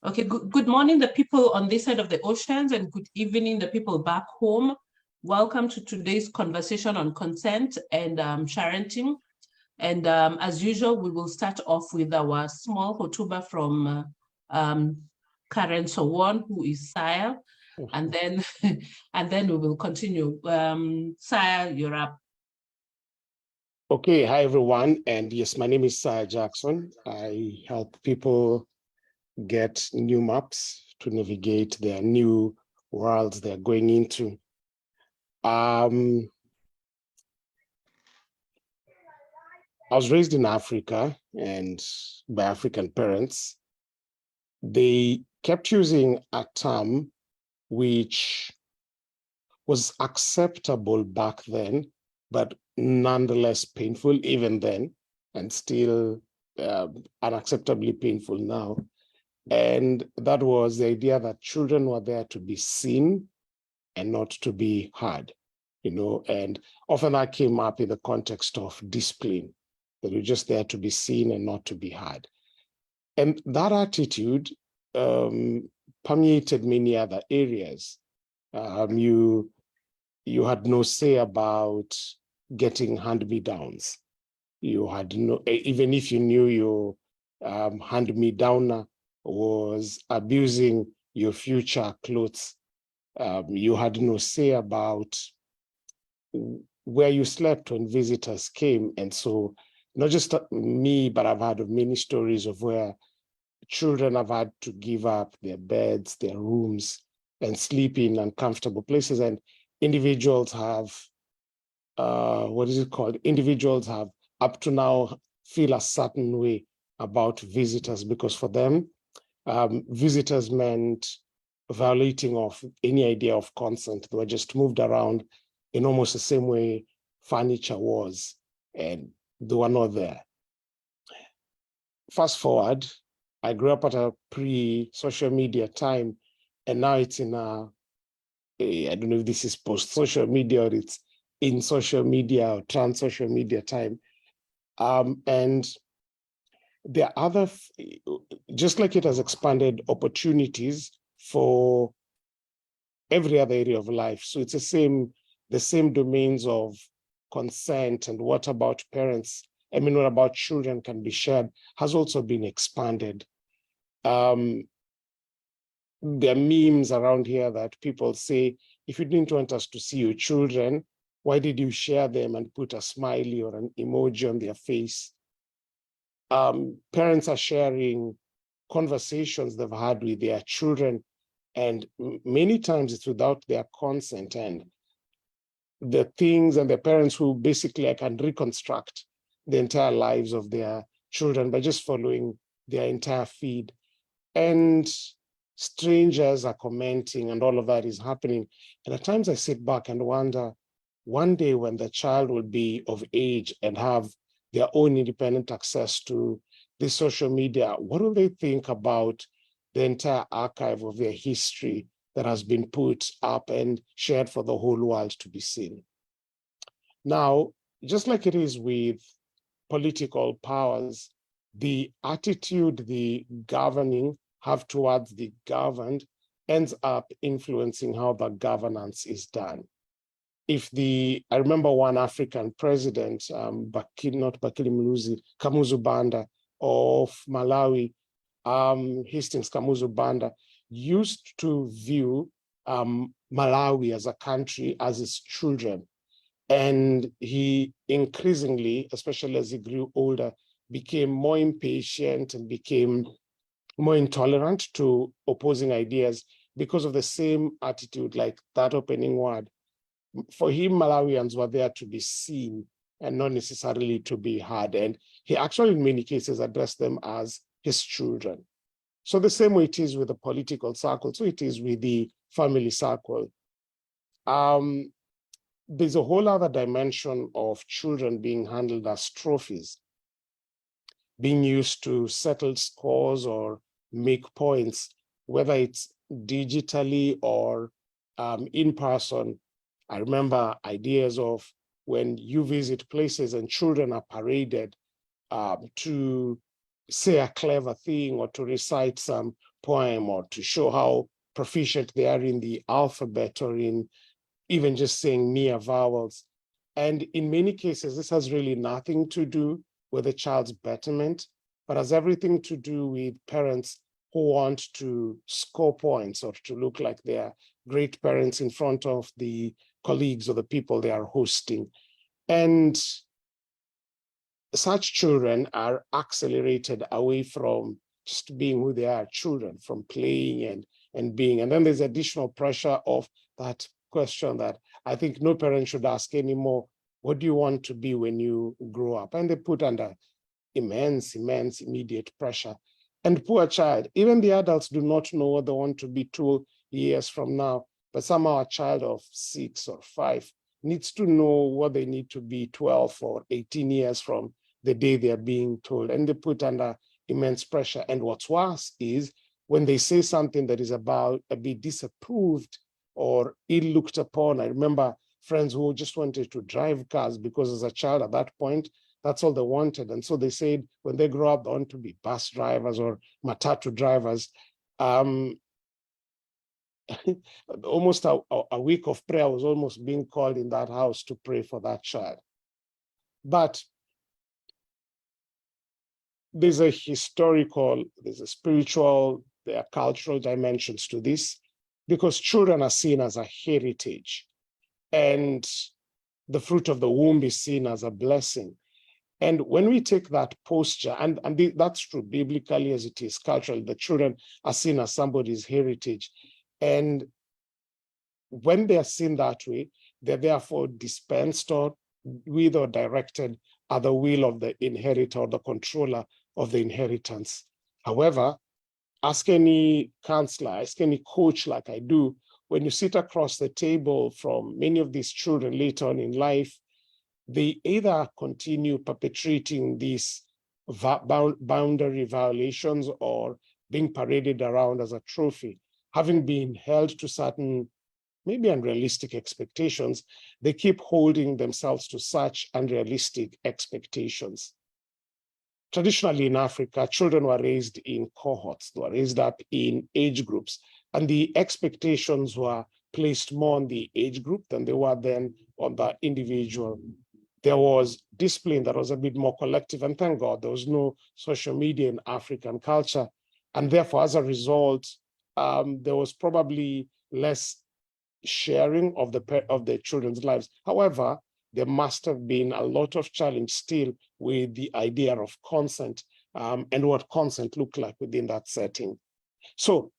Okay, good morning, the people on this side of the oceans, and good evening, the people back home. Welcome to today's conversation on consent and sharenting. And as usual, we will start off with our small hotuba from Karen Sowon, who is Saya, and then and then we will continue. Saya, you're up. Okay, hi everyone, and yes, my name is Saya Jackson. I help people get new maps to navigate their new worlds they're going into. I was raised in Africa and by African parents. They kept using a term which was acceptable back then, but nonetheless painful even then, and still unacceptably painful now. And that was the idea that children were there to be seen and not to be heard, and often that came up in the context of discipline, that you're just there to be seen and not to be heard. And that attitude permeated many other areas. You had no say about getting hand-me-downs. You had no, even if you knew your hand-me-downer was abusing your future clothes, you had no say about where you slept when visitors came. And so not just me, but I've heard of many stories of where children have had to give up their beds, their rooms, and sleep in uncomfortable places. And individuals have, Individuals have up to now feel a certain way about visitors, because for them, visitors meant violating of any idea of consent. They were just moved around in almost the same way furniture was, and they were not there. Fast forward, I grew up at a pre-social media time, and now it's in I don't know if this is post-social media or it's in social media or trans-social media time. And there are other, just like it has expanded opportunities for every other area of life. So it's the same domains of consent and what about parents, what about children can be shared, has also been expanded. There are memes around here that people say, if you didn't want us to see your children, why did you share them and put a smiley or an emoji on their face? Parents are sharing conversations they've had with their children, and many times it's without their consent, and the things and the parents who basically can reconstruct the entire lives of their children by just following their entire feed. And strangers are commenting and all of that is happening. And at times I sit back and wonder, one day when the child will be of age and have their own independent access to the social media, what will they think about the entire archive of their history that has been put up and shared for the whole world to be seen? Now, just like it is with political powers, the attitude the governing have towards the governed ends up influencing how the governance is done. I remember one African president, Kamuzu Banda of Malawi, Hastings Kamuzu Banda, used to view Malawi as a country as his children. And he increasingly, especially as he grew older, became more impatient and became more intolerant to opposing ideas because of the same attitude, like that opening word. For him, Malawians were there to be seen and not necessarily to be heard. And he actually, in many cases, addressed them as his children. So the same way it is with the political circle, so it is with the family circle. There's a whole other dimension of children being handled as trophies, being used to settle scores or make points, whether it's digitally or in person. I remember ideas of when you visit places and children are paraded to say a clever thing or to recite some poem or to show how proficient they are in the alphabet or in even just saying mere vowels. And in many cases, this has really nothing to do with the child's betterment, but has everything to do with parents who want to score points or to look like they are great parents in front of the colleagues or the people they are hosting. And such children are accelerated away from just being who they are, children, from playing and being. And then there's additional pressure of that question that I think no parent should ask anymore: what do you want to be when you grow up? And they put under immense immediate pressure. And poor child, even the adults do not know what they want to be 2 years from now, but somehow a child of 6 or 5 needs to know what they need to be 12 or 18 years from the day they're being told, and they put under immense pressure. And what's worse is when they say something that is about a bit disapproved or ill looked upon. I remember friends who just wanted to drive cars because as a child at that point, that's all they wanted. And so they said when they grow up, they want to be bus drivers or matatu drivers. Almost a week of prayer was almost being called in that house to pray for that child. But there's a historical, there's a spiritual, there are cultural dimensions to this, because children are seen as a heritage, and the fruit of the womb is seen as a blessing. And when we take that posture, and that's true biblically as it is culturally, the children are seen as somebody's heritage. And when they are seen that way, they're therefore dispensed or with or directed at the will of the inheritor or the controller of the inheritance. However, ask any counselor, ask any coach like I do, when you sit across the table from many of these children later on in life, they either continue perpetrating these boundary violations or being paraded around as a trophy, having been held to certain maybe unrealistic expectations. They keep holding themselves to such unrealistic expectations. Traditionally in Africa, children were raised in cohorts, they were raised up in age groups, and the expectations were placed more on the age group than they were then on the individual. There was discipline that was a bit more collective, and thank God there was no social media in African culture. And therefore, as a result, there was probably less sharing of the children's lives. However, there must have been a lot of challenge still with the idea of consent and what consent looked like within that setting. So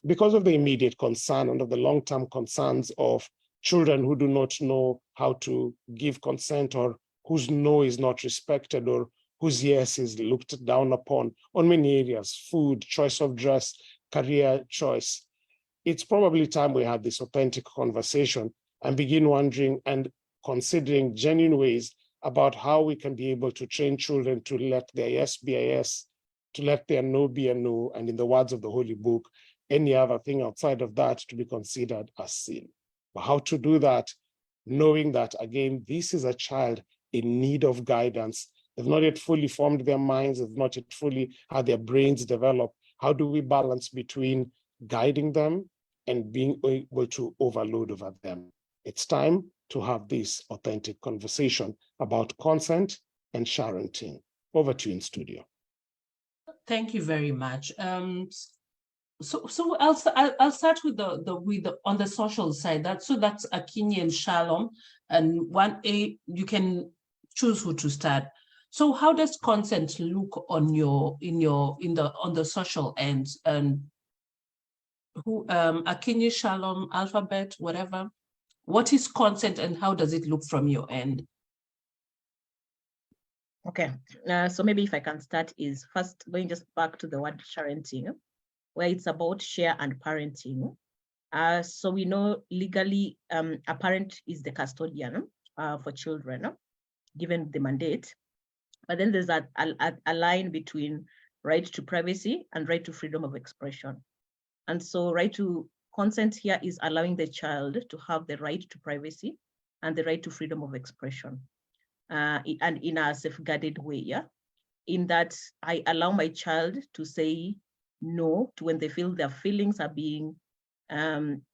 because of the immediate concern and of the long-term concerns of children who do not know how to give consent, or whose no is not respected, or whose yes is looked down upon on many areas, food, choice of dress, career choice, it's probably time we had this authentic conversation and begin wondering and considering genuine ways about how we can be able to train children to let their yes be a yes, to let their no be a no, and in the words of the Holy Book, any other thing outside of that to be considered as sin. But how to do that, knowing that, again, this is a child in need of guidance. They've not yet fully formed their minds, they've not yet fully had their brains develop. How do we balance between guiding them and being able to overload over them? It's time to have this authentic conversation about consent and sharenting. Over to you in studio. Thank you very much. So I'll start with the on the social side. That's Akinyi and Shalom, and 1A. You can choose who to start. So how does consent look on the social end? And who Akinyi, Shalom, Alphabet, whatever. What is consent and how does it look from your end? Okay, so maybe if I can start is first going just back to the word sharenting, where it's about share and parenting. So we know legally a parent is the custodian for children, given the mandate. But then there's a line between right to privacy and right to freedom of expression. And so right to consent here is allowing the child to have the right to privacy and the right to freedom of expression. And in a safeguarded way, yeah? In that I allow my child to say no to when they feel their feelings are being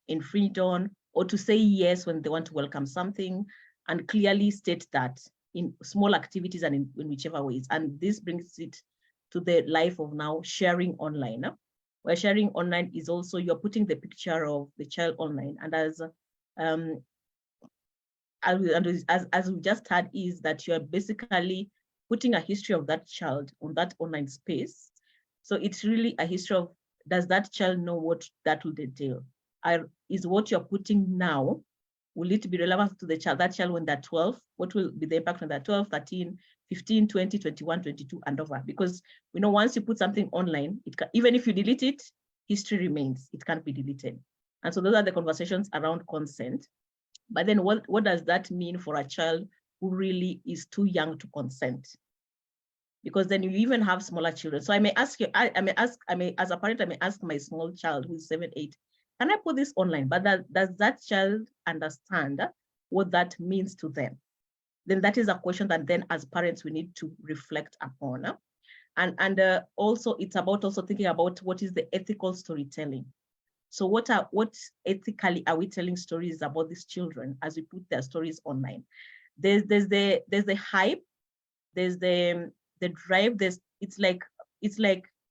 infringed on, or to say yes when they want to welcome something, and clearly state that in small activities and in whichever ways. And this brings it to the life of now sharing online, where sharing online is also you're putting the picture of the child online. And as we just had, is that you're basically putting a history of that child on that online space. So it's really a history of, does that child know what that will entail? Is what you're putting now, will it be relevant to the child, that child when they're 12? What will be the impact when they're 12, 13, 15, 20, 21, 22, and over? Because we know once you put something online, it can, even if you delete it, history remains, it can't be deleted. And so those are the conversations around consent. But then what does that mean for a child who really is too young to consent? Because then you even have smaller children. So I may ask you, as a parent, I may ask my small child who's 7, 8, can I put this online? But does that child understand what that means to them? Then that is a question that then as parents, we need to reflect upon. And also it's about also thinking about what is the ethical storytelling. So what ethically are we telling stories about these children as we put their stories online? There's the hype, there's the drive, it's like,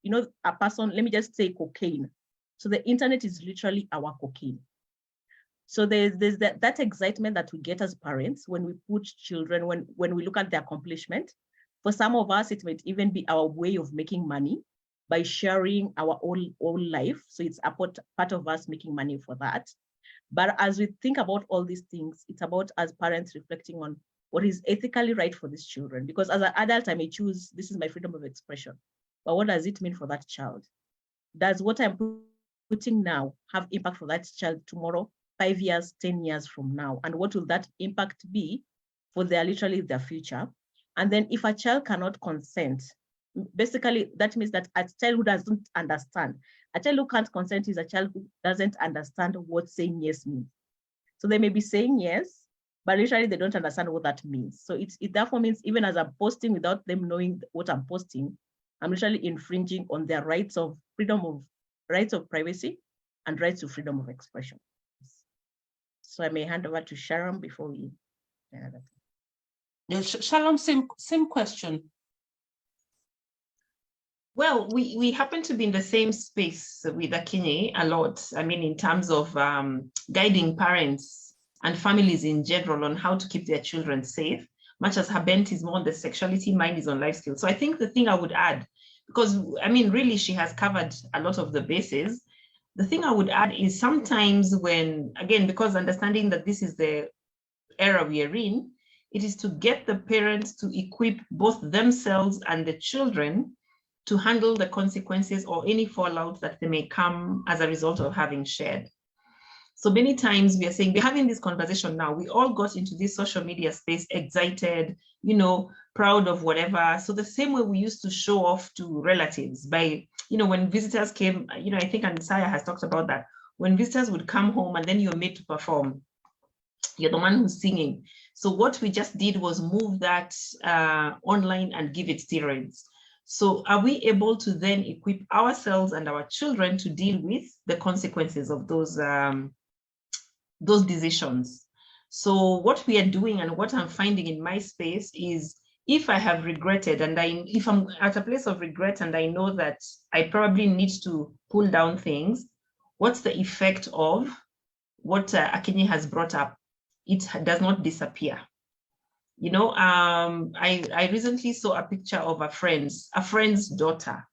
you know, a person, let me just say cocaine. So the internet is literally our cocaine. So there's that excitement that we get as parents when we put children, when we look at their accomplishment. For some of us, it might even be our way of making money by sharing our own life. So it's a part of us making money for that. But as we think about all these things, it's about as parents reflecting on what is ethically right for these children. Because as an adult, I may choose, this is my freedom of expression. But what does it mean for that child? Does what I'm putting now have impact for that child tomorrow, 5 years, 10 years from now? And what will that impact be for literally their future? And then if a child cannot consent, basically that means that a child who doesn't understand, a child who can't consent is a child who doesn't understand what saying yes means. So they may be saying yes, but literally they don't understand what that means. So it therefore means even as I'm posting without them knowing what I'm posting, I'm literally infringing on their rights of rights of privacy and rights to freedom of expression. So I may hand over to Sharon before we. Yes, Shalom, same question. Well, we happen to be in the same space with Akinyi a lot. I mean, in terms of guiding parents and families in general on how to keep their children safe, much as her bent is more on the sexuality, mine is on life skills. So I think the thing I would add, because I mean, really, she has covered a lot of the bases. The thing I would add is sometimes when, again, because understanding that this is the era we are in, it is to get the parents to equip both themselves and the children to handle the consequences or any fallout that they may come as a result of having shared. So many times we are saying, we're having this conversation now, we all got into this social media space excited, you know, proud of whatever. So the same way we used to show off to relatives by, you know, when visitors came, you know, I think Ansaya has talked about that. When visitors would come home and then you're made to perform, you're the one who's singing. So what we just did was move that online and give it steroids. So are we able to then equip ourselves and our children to deal with the consequences of those decisions? So what we are doing and what I'm finding in my space is, if I have regretted and if I'm at a place of regret and I know that I probably need to pull down things, what's the effect of what Akinyi has brought up? It does not disappear. You know, I recently saw a picture of a friend's daughter,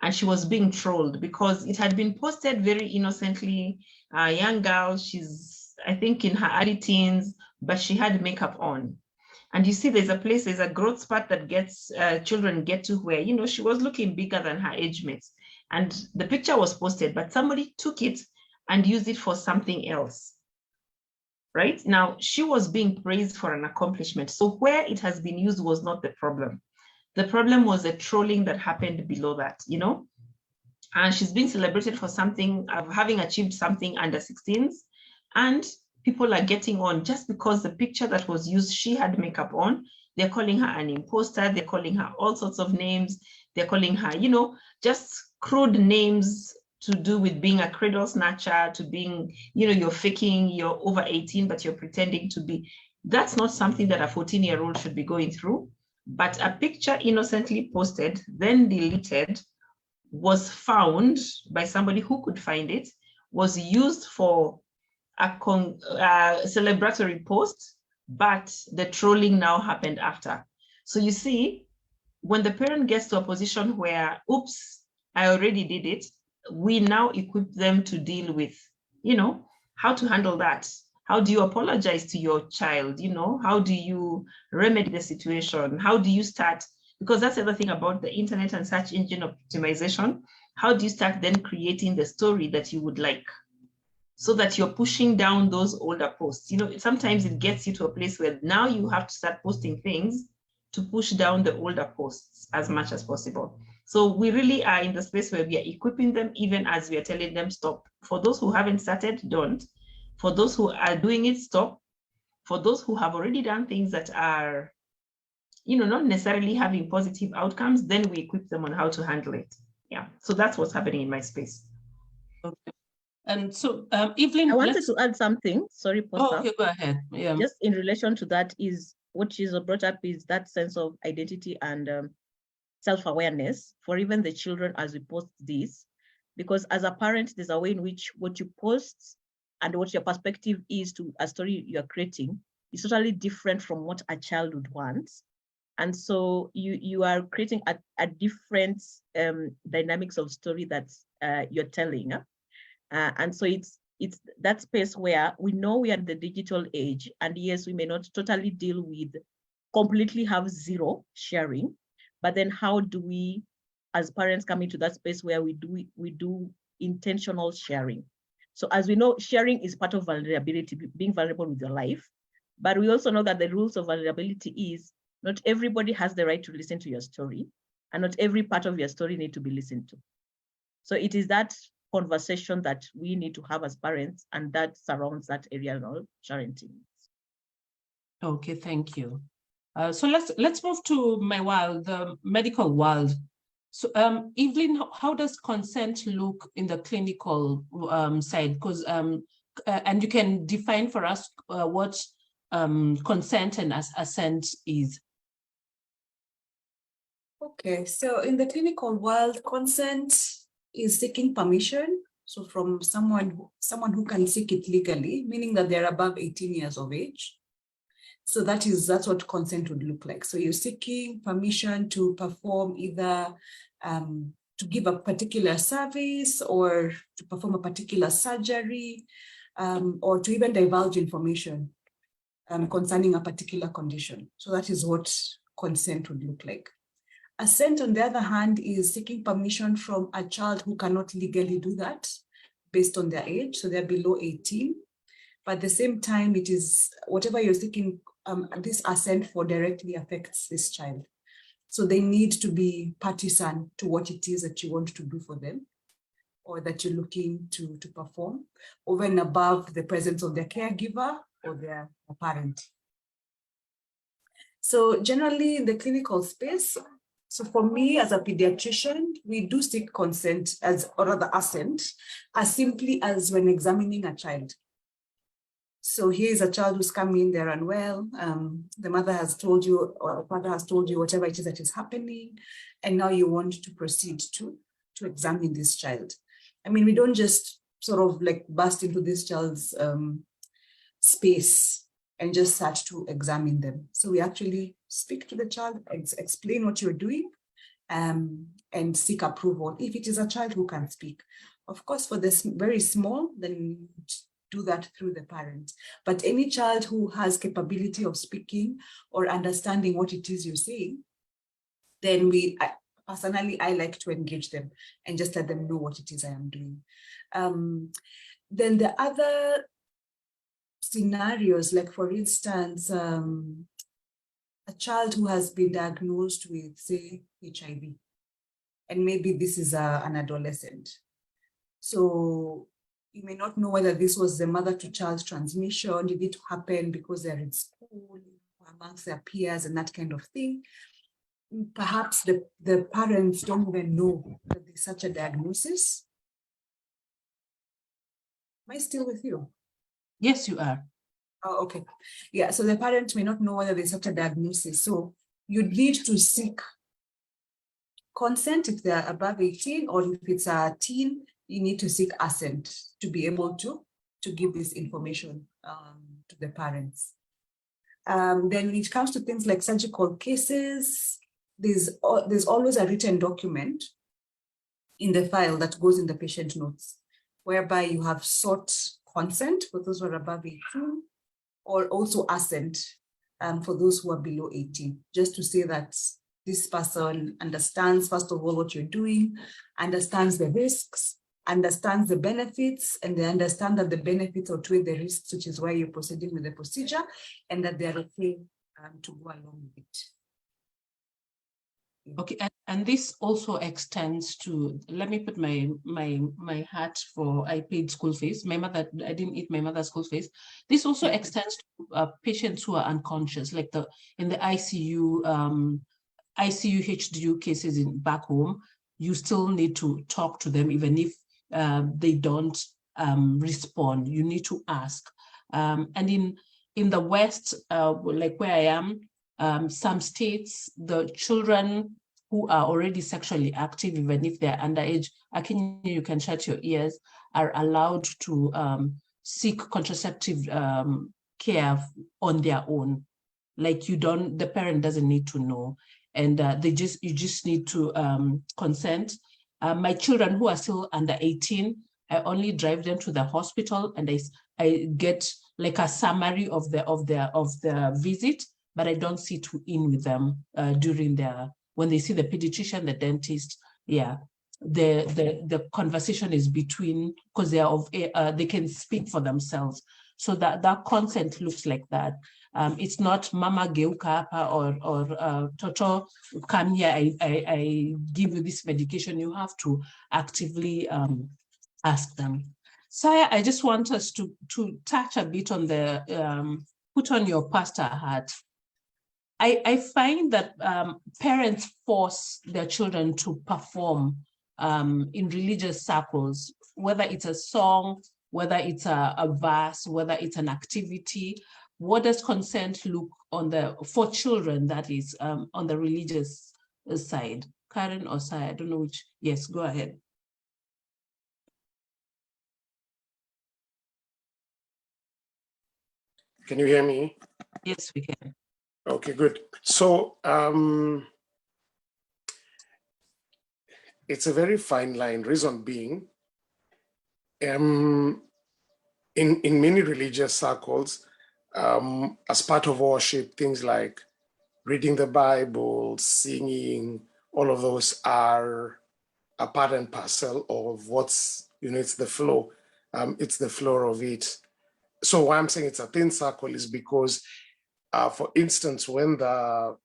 and she was being trolled because it had been posted very innocently. A young girl, she's, I think, in her early teens, but she had makeup on. And you see, there's a growth spurt that children get to where, you know, she was looking bigger than her age mates. And the picture was posted, but somebody took it and used it for something else. Right now, she was being praised for an accomplishment. So where it has been used was not the problem. The problem was the trolling that happened below that, you know, and she's being celebrated for something, having achieved something under 16s, and people are getting on just because the picture that was used, she had makeup on. They're calling her an imposter. They're calling her all sorts of names. They're calling her, you know, just crude names to do with being a cradle snatcher, to being, you're faking, you're over 18, but you're pretending to be. That's not something that a 14-year-old should be going through. But a picture innocently posted, then deleted, was found by somebody who could find it, was used for a celebratory post, but the trolling now happened after. So you see, when the parent gets to a position where, oops, I already did it, we now equip them to deal with, how to handle that. How do you apologize to your child? How do you remedy the situation? How do you start? Because that's the other thing about the internet and search engine optimization. How do you start then creating the story that you would like, so that you're pushing down those older posts? Sometimes it gets you to a place where now you have to start posting things to push down the older posts as much as possible. So we really are in the space where we are equipping them, even as we are telling them stop. For those who haven't started, don't. For those who are doing it, stop. For those who have already done things that are, not necessarily having positive outcomes, then we equip them on how to handle it. Yeah, so that's what's happening in my space. Okay. And so, Evelyn, I wanted to add something. Sorry, Pastor. okay, go ahead. Yeah. Just in relation to that, is what is brought up is that sense of identity and self-awareness for even the children as we post this, because as a parent, there's a way in which what you post and what your perspective is to a story you're creating is totally different from what a child would want. And so you are creating a different dynamics of story that you're telling. And so it's that space where we know we are in the digital age, and yes, we may not totally deal with completely have zero sharing, but then how do we as parents come into that space where we do intentional sharing? So as we know, sharing is part of vulnerability, being vulnerable with your life, but we also know that the rules of vulnerability is not everybody has the right to listen to your story, and not every part of your story need to be listened to. So it is that conversation that we need to have as parents, and that surrounds that area of sharenting. Okay, thank you. So let's move to my world, the medical world. So Evelyn, how does consent look in the clinical side? Because and you can define for us what consent and assent is. Okay, so in the clinical world, consent is seeking permission. So from someone who can seek it legally, meaning that they're above 18 years of age. So that's what consent would look like. So you're seeking permission to perform either to give a particular service, or to perform a particular surgery, or to even divulge information concerning a particular condition. So that is what consent would look like. Assent, on the other hand, is seeking permission from a child who cannot legally do that based on their age. So they're below 18. But at the same time, it is whatever you're seeking this assent for directly affects this child. So they need to be partisan to what it is that you want to do for them, or that you're looking to perform, over and above the presence of their caregiver or their parent. So generally in the clinical space, so for me as a pediatrician, we do seek consent or rather assent, as simply as when examining a child. So here is a child who's come in, they're unwell. The mother has told you, or father has told you whatever it is that is happening, and now you want to proceed to examine this child. I mean, we don't just sort of like burst into this child's space and just start to examine them. So we actually speak to the child, explain what you're doing, and seek approval if it is a child who can speak. Of course, for this very small, then do that through the parent. But any child who has capability of speaking or understanding what it is you're saying, then personally, I like to engage them and just let them know what it is I am doing. Then the other scenarios, like for instance, a child who has been diagnosed with, say, HIV, and maybe this is an adolescent. So you may not know whether this was the mother-to-child transmission. Did it happen because they're in school, amongst their peers and that kind of thing? Perhaps the parents don't even know that there's such a diagnosis. Am I still with you? Yes, you are. Oh, okay. Yeah, so the parent may not know whether there's such a diagnosis. So you need to seek consent if they're above 18, or if it's a teen, you need to seek assent to be able to give this information to the parents. Then when it comes to things like surgical cases, there's always a written document in the file that goes in the patient notes, whereby you have sought consent for those who are above 18, or also assent for those who are below 18, just to say that this person understands, first of all, what you're doing, understands the risks, understands the benefits, and they understand that the benefits outweigh the risks, which is why you're proceeding with the procedure, and that they're okay to go along with it. Okay, and this also extends to, let me put my hat for, I paid school fees. My mother, I didn't eat my mother's school fees. This also extends to patients who are unconscious, like in the ICU, ICU HDU cases in back home. You still need to talk to them, even if they don't respond. You need to ask. And in the West, like where I am, some states, the children who are already sexually active, even if they're underage, you can shut your ears, are allowed to seek contraceptive care on their own. Like the parent doesn't need to know. And you just need to consent. My children who are still under 18, I only drive them to the hospital, and I get like a summary of the visit, but I don't sit in with them during when they see the pediatrician, the dentist. Yeah, the conversation is between, because they are they can speak for themselves. So that consent looks like that. It's not Mama Geuka or Toto, come here, I give you this medication. You have to actively ask them. Saya, I just want us to touch a bit on the put on your pastor hat. I find that parents force their children to perform in religious circles, whether it's a song, whether it's a verse, whether it's an activity. What does consent look for children, that is, on the religious side? Karen or Saya, I don't know which. Yes, go ahead. Can you hear me? Yes, we can. Okay, good. So it's a very fine line, reason being, in many religious circles, as part of worship, things like reading the Bible, singing, all of those are a part and parcel of what's, it's the flow. It's the flow of it. So why I'm saying it's a thin circle is because, for instance, when the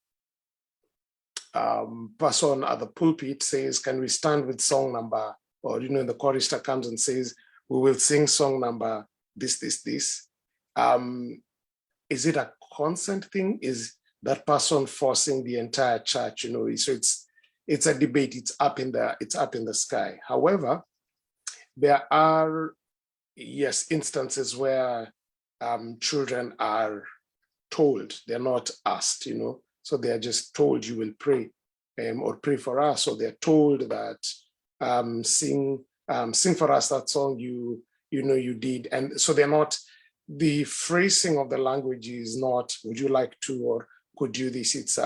person at the pulpit says, can we stand with song number, or, the chorister comes and says, we will sing song number, this. Is it a consent thing? Is that person forcing the entire church? So it's a debate. It's up in the sky. However, there are, yes, instances where children are told, they're not asked, so they're just told, you will pray or pray for us, or they're told that sing for us that song you did. And so they're not, the phrasing of the language is not, would you like to, or could you this? It's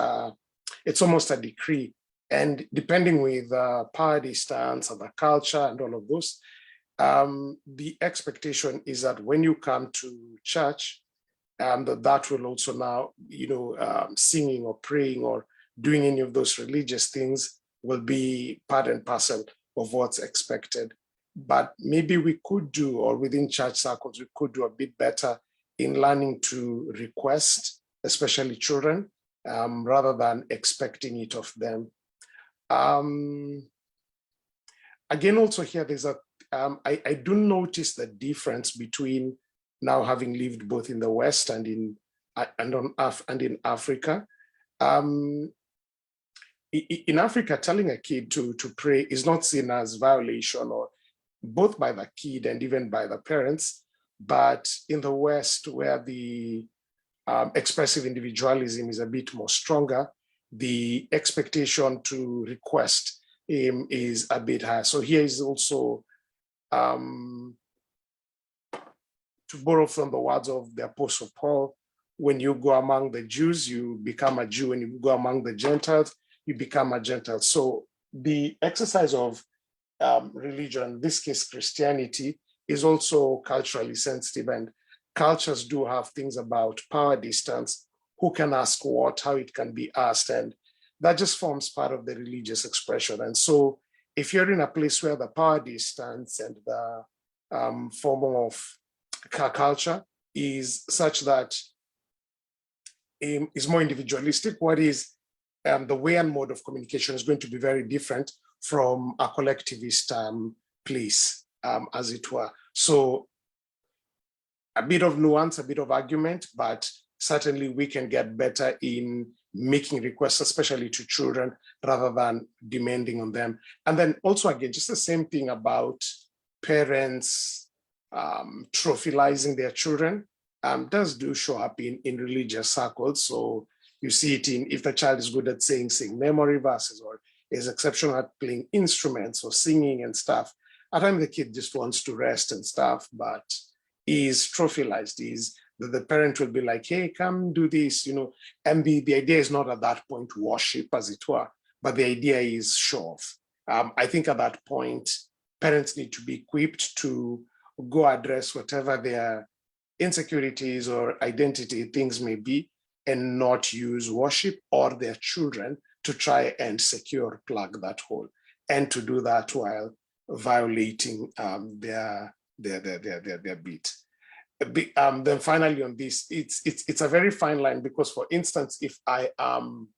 almost a decree. And depending with power distance and the culture and all of those, the expectation is that when you come to church, that will also now, singing or praying or doing any of those religious things will be part and parcel of what's expected. But maybe we could do, or within church circles, we could do a bit better in learning to request, especially children, rather than expecting it of them. Again, also here, there's I do notice the difference between now having lived both in the West and in Africa. in Africa, telling a kid to pray is not seen as violation, or both by the kid and even by the parents. But in the West, where the expressive individualism is a bit more stronger, the expectation to request is a bit higher. So here is also, to borrow from the words of the Apostle Paul, when you go among the Jews, you become a Jew. When you go among the Gentiles, you become a Gentile. So the exercise of religion, in this case Christianity, is also culturally sensitive, and cultures do have things about power distance, who can ask what, how it can be asked, and that just forms part of the religious expression. And so if you're in a place where the power distance and the form of culture is such that is more individualistic, what is the way and mode of communication is going to be very different from a collectivist place, as it were. So a bit of nuance, a bit of argument, but certainly we can get better in making requests, especially to children, rather than demanding on them. And then also, again, just the same thing about parents trophylizing their children does do show up in religious circles. So you see it in, if the child is good at saying memory verses, or is exceptional at playing instruments or singing and stuff, at times the kid just wants to rest and stuff, but is trophylized, is the parent will be like, hey, come do this, you know, and the idea is not at that point worship, as it were, but the idea is show off. I think at that point, parents need to be equipped to go address whatever their insecurities or identity things may be, and not use worship or their children to try and secure plug that hole, and to do that while violating their beat. Then finally on this, it's a very fine line, because for instance, if I'm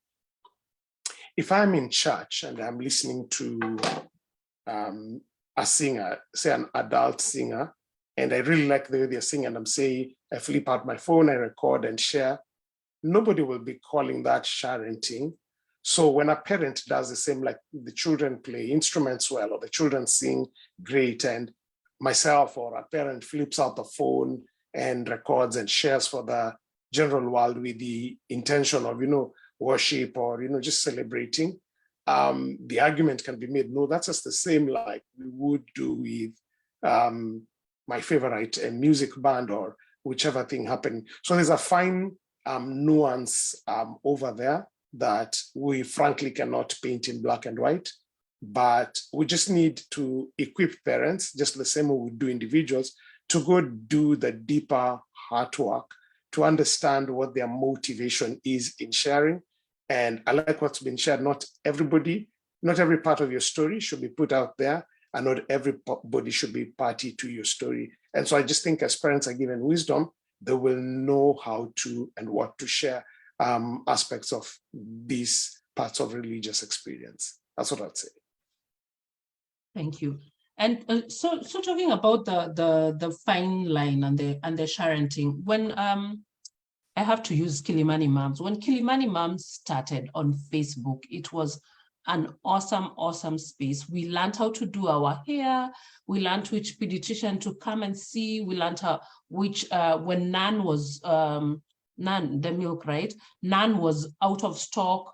in church and I'm listening to a singer, say an adult singer, and I really like the way they're singing, and I'm saying, I flip out my phone, I record and share, nobody will be calling that sharenting. So when a parent does the same, like the children play instruments well, or the children sing great, and myself or a parent flips out the phone and records and shares for the general world with the intention of, you know, worship, or, you know, just celebrating, the argument can be made, no, that's just the same like we would do with my favorite music band or whichever thing happening. So there's a fine nuance over there that we frankly cannot paint in black and white, but we just need to equip parents, just the same way we do individuals, to go do the deeper heart work to understand what their motivation is in sharing. And I like what's been shared. Not everybody, not every part of your story should be put out there, and not everybody should be party to your story. And so I just think as parents are given wisdom, they will know how to and what to share aspects of these parts of religious experience. That's what I'd say. Thank you. And so talking about the fine line and the sharenting, when I have to use Kilimani Moms. When Kilimani Moms started on Facebook, it was an awesome space. We learned how to do our hair. We learned which pediatrician to come and see. We learned how, which, when Nan was, Nan, the milk, right? Nan was out of stock.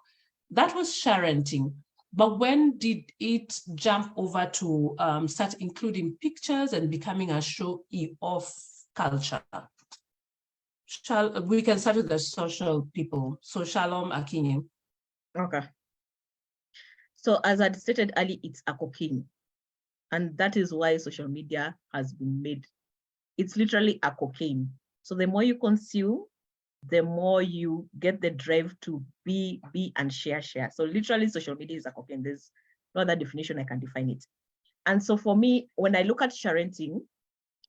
That was sharenting. But when did it jump over to start including pictures and becoming a show-off culture? We can start with the social people. So Shalom Akinye. Okay. So as I stated earlier, it's a cocaine. And that is why social media has been made. It's literally a cocaine. So the more you consume, the more you get the drive to be and share. So literally social media is a cocaine. There's no other definition I can define it. And so for me, when I look at sharenting,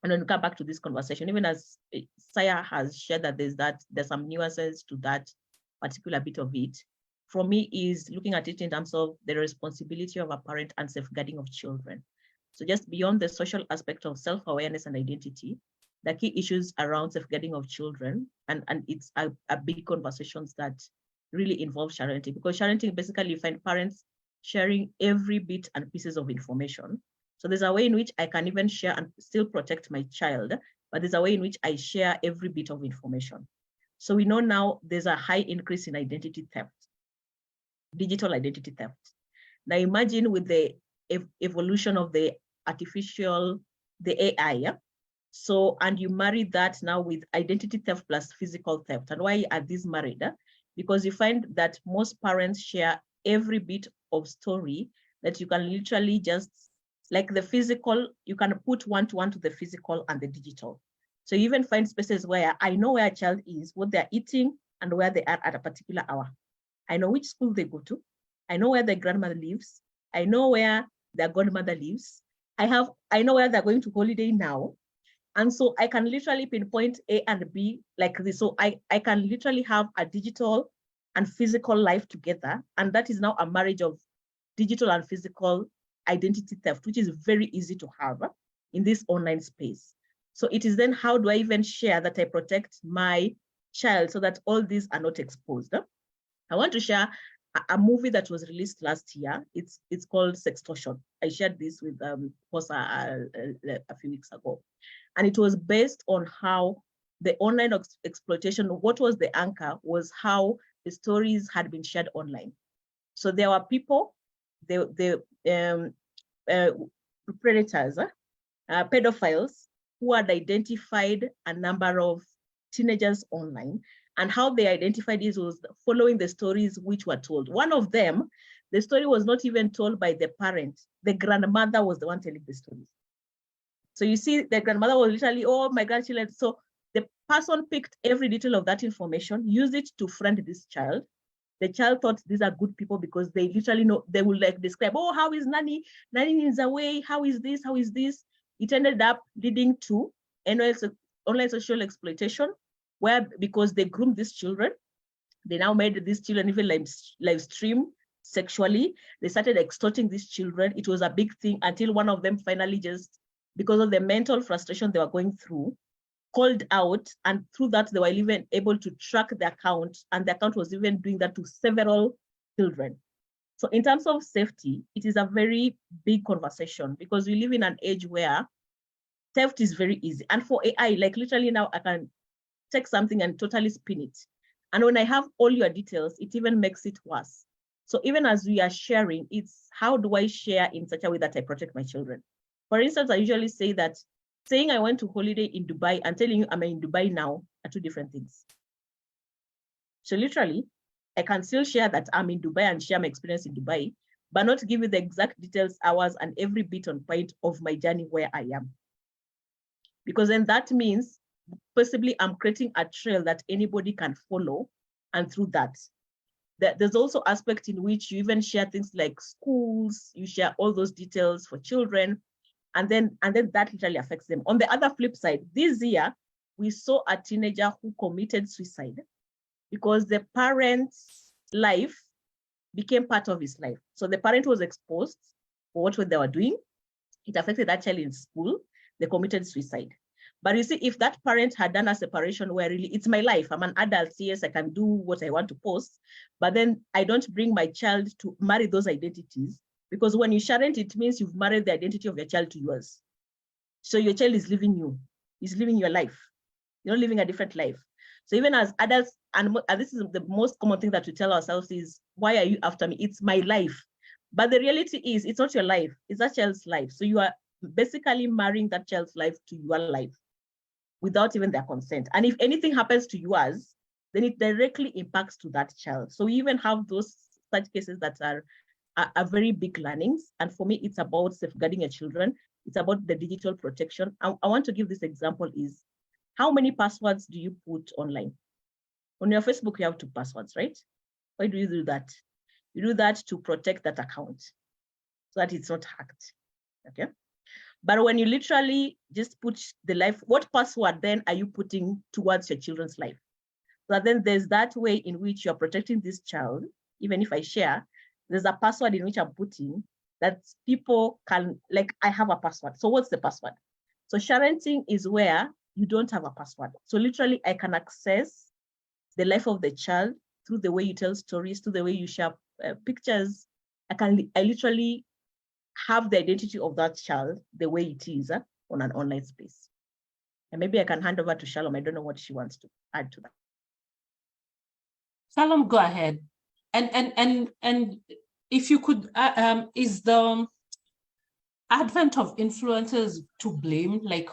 and when we come back to this conversation, even as Saya has shared that there's some nuances to that particular bit of it, for me is looking at it in terms of the responsibility of a parent and safeguarding of children. So just beyond the social aspect of self-awareness and identity, the key issues around safeguarding of children, and it's a big conversations that really involve sharenting, because sharenting basically you find parents sharing every bit and pieces of information. So there's a way in which I can even share and still protect my child, but there's a way in which I share every bit of information. So we know now there's a high increase in identity theft, digital identity theft. Now imagine with the evolution of the AI, yeah? So, and you marry that now with identity theft plus physical theft. And why are these married? Because you find that most parents share every bit of story that you can literally just, like the physical, you can put one-to-one to the physical and the digital. So you even find spaces where I know where a child is, what they're eating, and where they are at a particular hour. I know which school they go to. I know where their grandmother lives. I know where their godmother lives. I know where they're going to holiday now. And so I can literally pinpoint A and B like this. So I can literally have a digital and physical life together. And that is now a marriage of digital and physical identity theft, which is very easy to have in this online space. So it is then, how do I even share that I protect my child so that all these are not exposed? I want to share a movie that was released last year. It's called Sextortion. I shared this with Posa a few weeks ago. And it was based on how the online exploitation, what was the anchor, was how the stories had been shared online. So there were people, the predators, pedophiles, who had identified a number of teenagers online. And how they identified this was following the stories which were told. One of them, the story was not even told by the parent. The grandmother was the one telling the stories. So you see, the grandmother was literally, oh, my grandchildren. So the person picked every detail of that information, used it to friend this child. The child thought these are good people because they literally know, they will like describe, oh, how is Nani? Nani is away. How is this? How is this? It ended up leading to online social exploitation, where because they groomed these children, they now made these children even live stream sexually. They started extorting these children. It was a big thing until one of them finally just, because of the mental frustration they were going through, called out, and through that they were even able to track the account, and the account was even doing that to several children. So in terms of safety, it is a very big conversation because we live in an age where theft is very easy. And for AI, like literally now I can take something and totally spin it. And when I have all your details, it even makes it worse. So even as we are sharing, it's how do I share in such a way that I protect my children? For instance, I usually say that saying I went to holiday in Dubai and telling you I'm in Dubai now are two different things. So literally, I can still share that I'm in Dubai and share my experience in Dubai, but not give you the exact details, hours, and every bit on point of my journey where I am. Because then that means possibly I'm creating a trail that anybody can follow, and through that, there's also aspect in which you even share things like schools, you share all those details for children, and then that literally affects them. On the other flip side, this year, we saw a teenager who committed suicide because the parent's life became part of his life. So the parent was exposed for what they were doing. It affected that child in school. They committed suicide. But you see, if that parent had done a separation where really it's my life, I'm an adult, yes, I can do what I want to post, but then I don't bring my child to marry those identities, because when you sharent, it means you've married the identity of your child to yours. So your child is living you, is living your life. You're not living a different life. So even as adults, and this is the most common thing that we tell ourselves is, why are you after me? It's my life. But the reality is, it's not your life, it's that child's life. So you are basically marrying that child's life to your life without even their consent. And if anything happens to yours, then it directly impacts to that child. So we even have those such cases that are very big learnings. And for me, it's about safeguarding your children. It's about the digital protection. I want to give this example is, how many passwords do you put online? On your Facebook, you have 2 passwords, right? Why do you do that? You do that to protect that account so that it's not hacked, okay? But when you literally just put the life, what password then are you putting towards your children's life? So then there's that way in which you're protecting this child. Even if I share, there's a password in which I'm putting that people can, like, I have a password. So what's the password? So sharenting is where you don't have a password. So literally I can access the life of the child through the way you tell stories, through the way you share pictures. I literally have the identity of that child the way it is on an online space. And maybe I can hand over to Shalom. I don't know what she wants to add to that. Shalom, go ahead. And if you could, is the advent of influencers to blame? Like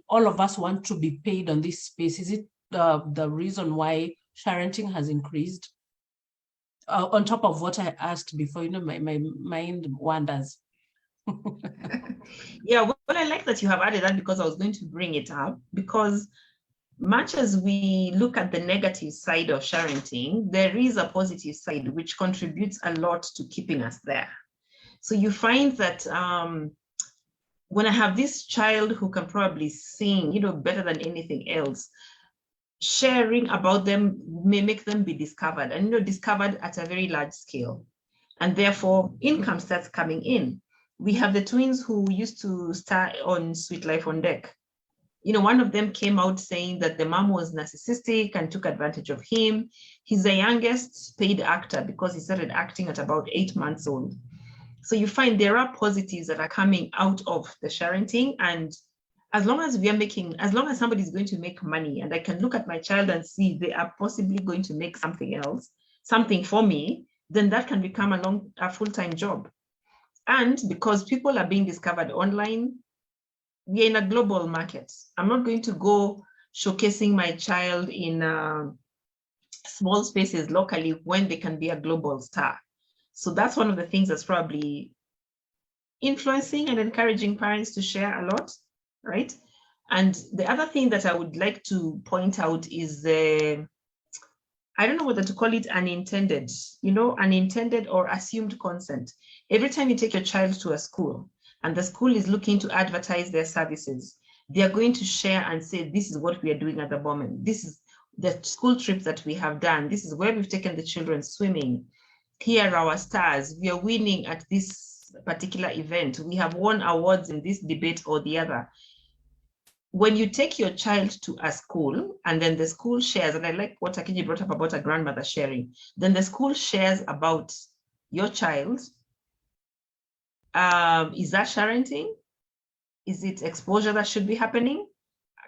all of us want to be paid on this space. Is it the reason why sharenting has increased? On top of what I asked before, you know, my mind wanders. Yeah, well, I like that you have added that, because I was going to bring it up, because much as we look at the negative side of sharenting, there is a positive side which contributes a lot to keeping us there. So you find that when I have this child who can probably sing, you know, better than anything else, sharing about them may make them be discovered, and, you know, discovered at a very large scale. And therefore, income starts coming in. We have the twins who used to star on Sweet Life on Deck. You know, one of them came out saying that the mom was narcissistic and took advantage of him. He's the youngest paid actor because he started acting at about 8 months old. So you find there are positives that are coming out of the sharenting. And as long as somebody's going to make money, and I can look at my child and see they are possibly going to make something else, something for me, then that can become a full-time job. And because people are being discovered online, we are in a global market. I'm not going to go showcasing my child in small spaces locally when they can be a global star. So that's one of the things that's probably influencing and encouraging parents to share a lot, right? And the other thing that I would like to point out is I don't know whether to call it unintended, you know, unintended or assumed consent. Every time you take your child to a school and the school is looking to advertise their services, they are going to share and say, this is what we are doing at the moment. This is the school trip that we have done. This is where we've taken the children swimming. Here are our stars. We are winning at this particular event. We have won awards in this debate or the other. When you take your child to a school and then the school shares, and I like what Akinyi brought up about a grandmother sharing, then the school shares about your child. Is that sharenting? Is it exposure that should be happening?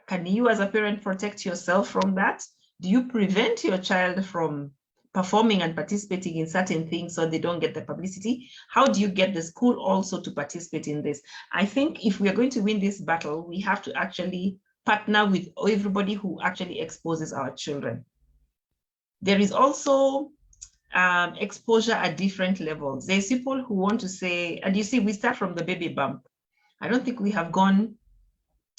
Can you as a parent protect yourself from that? Do you prevent your child from performing and participating in certain things so they don't get the publicity? How do you get the school also to participate in this? I think if we are going to win this battle, we have to actually partner with everybody who actually exposes our children. There is also exposure at different levels. There's people who want to say, and you see, we start from the baby bump. I don't think we have gotten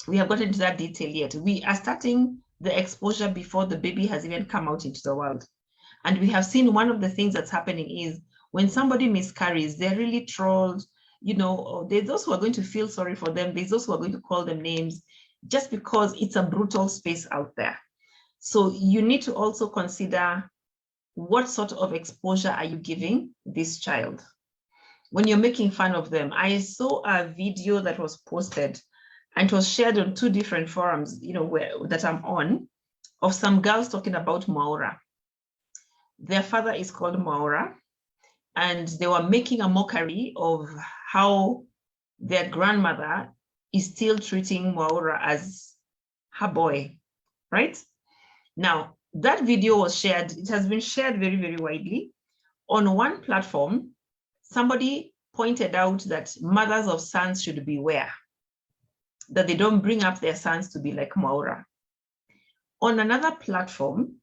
into that detail yet. We are starting the exposure before the baby has even come out into the world. And we have seen one of the things that's happening is when somebody miscarries, they're really trolled. You know, there's those who are going to feel sorry for them. There's those who are going to call them names just because it's a brutal space out there. So you need to also consider what sort of exposure are you giving this child? When you're making fun of them, I saw a video that was posted and it was shared on 2 different forums, you know, that I'm on, of some girls talking about Maura. Their father is called Maura, and they were making a mockery of how their grandmother is still treating Maura as her boy, right? Now, that video was shared. It has been shared very, very widely. On one platform, somebody pointed out that mothers of sons should beware, that they don't bring up their sons to be like Maura. On another platform,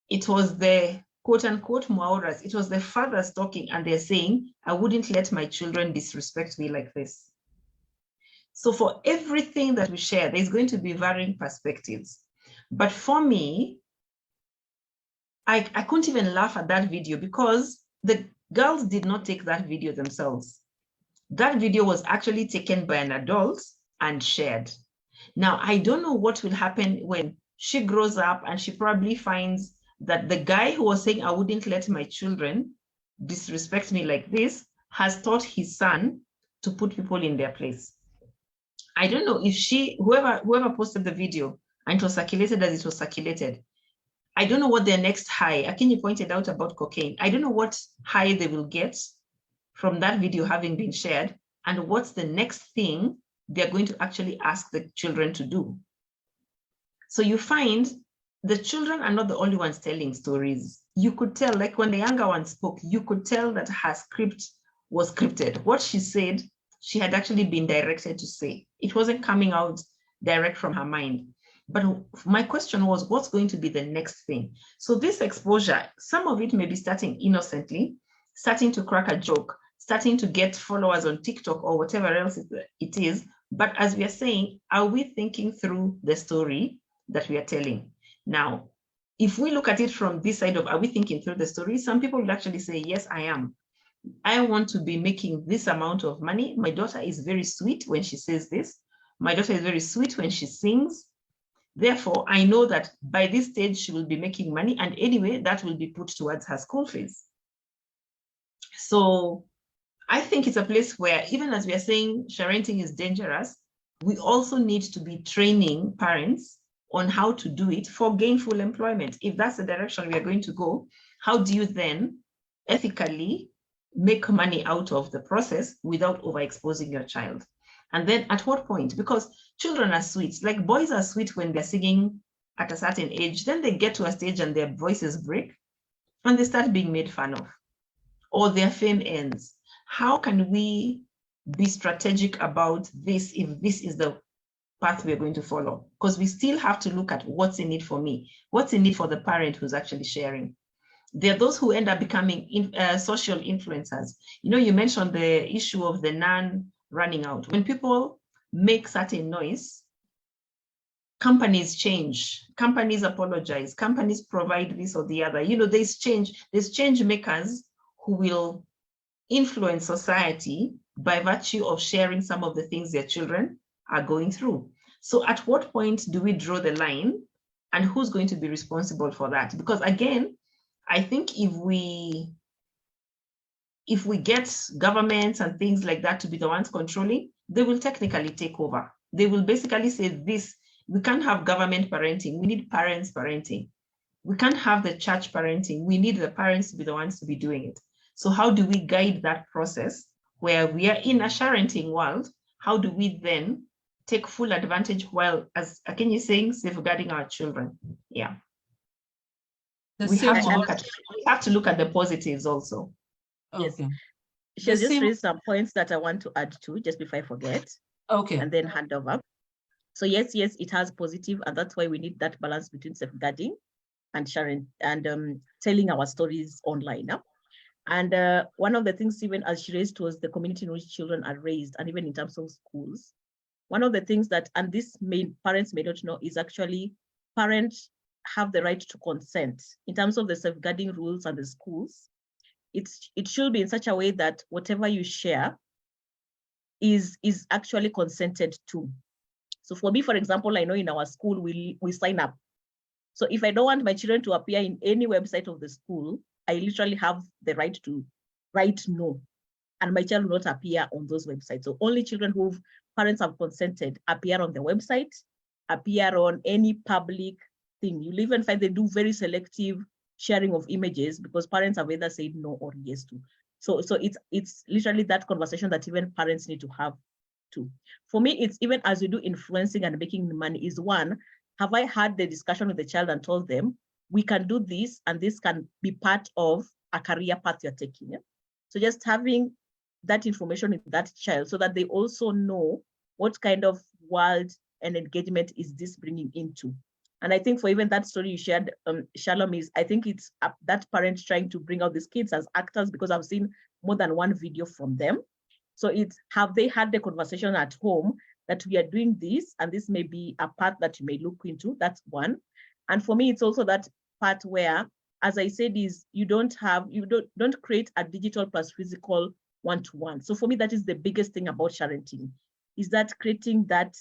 it was the quote unquote Mauras. It was the fathers talking and they're saying, I wouldn't let my children disrespect me like this. So for everything that we share, there's going to be varying perspectives. But for me, I couldn't even laugh at that video because the girls did not take that video themselves. That video was actually taken by an adult and shared. Now, I don't know what will happen when she grows up and she probably finds that the guy who was saying, I wouldn't let my children disrespect me like this, has taught his son to put people in their place. I don't know if whoever posted the video and it was circulated as it was circulated, I don't know what their next high, Akinyi pointed out about cocaine. I don't know what high they will get from that video having been shared, and what's the next thing they're going to actually ask the children to do. So you find the children are not the only ones telling stories. You could tell, like when the younger one spoke, you could tell that her script was scripted. What she said, she had actually been directed to say. It wasn't coming out direct from her mind. But my question was, what's going to be the next thing? So this exposure, some of it may be starting innocently, starting to crack a joke, starting to get followers on TikTok or whatever else it is. But as we are saying, are we thinking through the story that we are telling? Now, if we look at it from this side of, are we thinking through the story? Some people will actually say, yes, I am. I want to be making this amount of money. My daughter is very sweet when she says this. My daughter is very sweet when she sings. Therefore, I know that by this stage, she will be making money. And anyway, that will be put towards her school fees. So I think it's a place where, even as we are saying sharenting is dangerous, we also need to be training parents on how to do it for gainful employment. If that's the direction we are going to go, how do you then ethically make money out of the process without overexposing your child? And then at what point? Because children are sweet, like boys are sweet when they're singing at a certain age, then they get to a stage and their voices break and they start being made fun of, or their fame ends. How can we be strategic about this if this is the path we're going to follow? Because we still have to look at what's in it for me, what's in it for the parent who's actually sharing. There are those who end up becoming social influencers. You know, you mentioned the issue of the nan running out. When people make certain noise, companies change, companies apologize, companies provide this or the other. You know, there's change makers who will influence society by virtue of sharing some of the things their children are going through. So at what point do we draw the line, and who's going to be responsible for that? Because again, I think if we get governments and things like that to be the ones controlling, they will technically take over. They will basically say this, we can't have government parenting, we need parents parenting. We can't have the church parenting, we need the parents to be the ones to be doing it. So how do we guide that process where we are in a sharenting world? How do we then take full advantage while, as Akinyi is saying, safeguarding our children? Yeah. We have to look at the positives also. Yes. Okay. She'll just raise some points that I want to add to, just before I forget. Okay. And then hand over. So yes, it has positive, and that's why we need that balance between safeguarding and sharing and telling our stories online. And one of the things, even as she raised, was the community in which children are raised, and even in terms of schools. One of the things that, and this parents may not know, is actually parents have the right to consent in terms of the safeguarding rules and the schools. It should be in such a way that whatever you share is actually consented to. So for me, for example, I know in our school, we sign up. So if I don't want my children to appear in any website of the school, I literally have the right to write no, and my child will not appear on those websites. So only children whose parents have consented appear on the website, appear on any public thing. You'll even find they do very selective sharing of images because parents have either said no or yes to. So it's literally that conversation that even parents need to have too. For me, it's even as you do influencing and making money is one, have I had the discussion with the child and told them, we can do this and this can be part of a career path you're taking. Yeah? So just having that information in that child so that they also know what kind of world and engagement is this bringing into. And I think for even that story you shared, Shalom, is I think it's that parent trying to bring out these kids as actors, because I've seen more than one video from them. So it's, have they had the conversation at home that we are doing this and this may be a path that you may look into? That's one. And for me, it's also that part where, as I said, is you don't create a digital plus physical one-to-one. So for me, that is the biggest thing about sharenting, is that creating that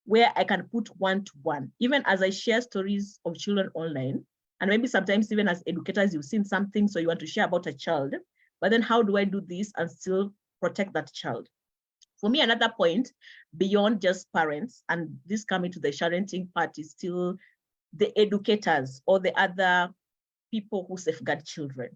where I can put one-to-one, even as I share stories of children online, and maybe sometimes even as educators, you've seen something, so you want to share about a child, but then how do I do this and still protect that child? For me, another point beyond just parents, and this coming to the sharenting part, is still the educators or the other people who safeguard children.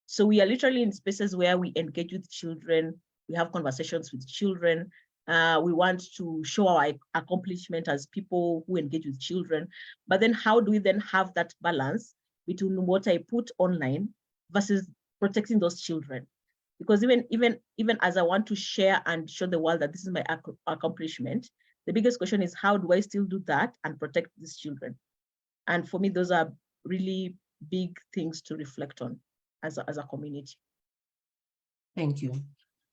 So we are literally in spaces where we engage with children, we have conversations with children, we want to show our accomplishment as people who engage with children. But then how do we then have that balance between what I put online versus protecting those children? Because even as I want to share and show the world that this is my accomplishment, the biggest question is, how do I still do that and protect these children? And for me, those are really big things to reflect on as a community. Thank you.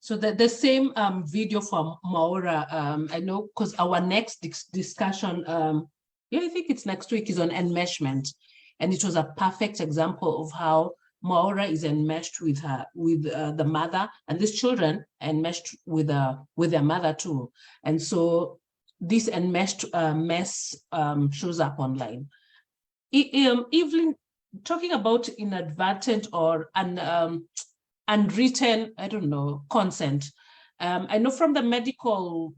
So the same video from Maura, I know, because our next discussion, yeah, I think it's next week, is on enmeshment. And it was a perfect example of how Maura is enmeshed with the mother, and these children enmeshed with their mother too. And so this enmeshed mess shows up online. Evelyn, talking about inadvertent or unwritten, I don't know, consent. I know from the medical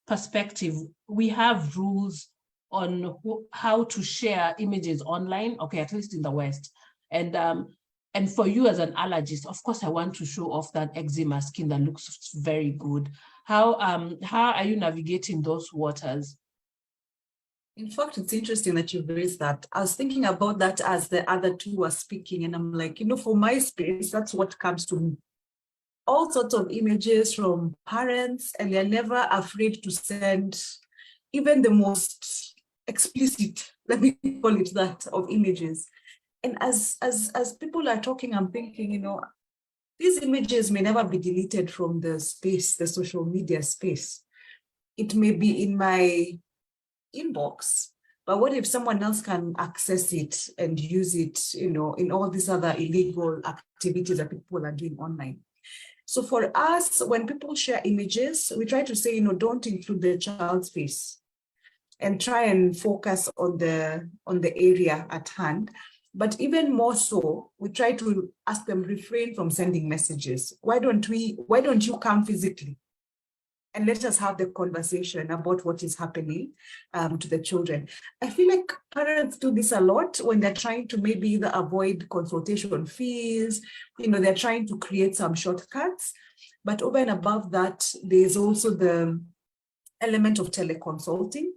perspective, we have rules on how to share images online, okay, at least in the West. And for you as an allergist, of course, I want to show off that eczema skin that looks very good. How are you navigating those waters? In fact, it's interesting that you raised that. I was thinking about that as the other two were speaking, and I'm like, for my space, that's what comes to me. All sorts of images from parents, and they're never afraid to send even the most explicit, let me call it that, of images. And as people are talking, I'm thinking, these images may never be deleted from the space, the social media space. It may be in my inbox, but what if someone else can access it and use it, in all these other illegal activities that people are doing online? So for us, when people share images, we try to say, don't include the child's face and try and focus on the area at hand. But even more so, we try to ask them, refrain from sending messages. Why don't you come physically? And let us have the conversation about what is happening to the children. I feel like parents do this a lot when they're trying to maybe either avoid consultation fees, they're trying to create some shortcuts. But over and above that, there's also the element of teleconsulting.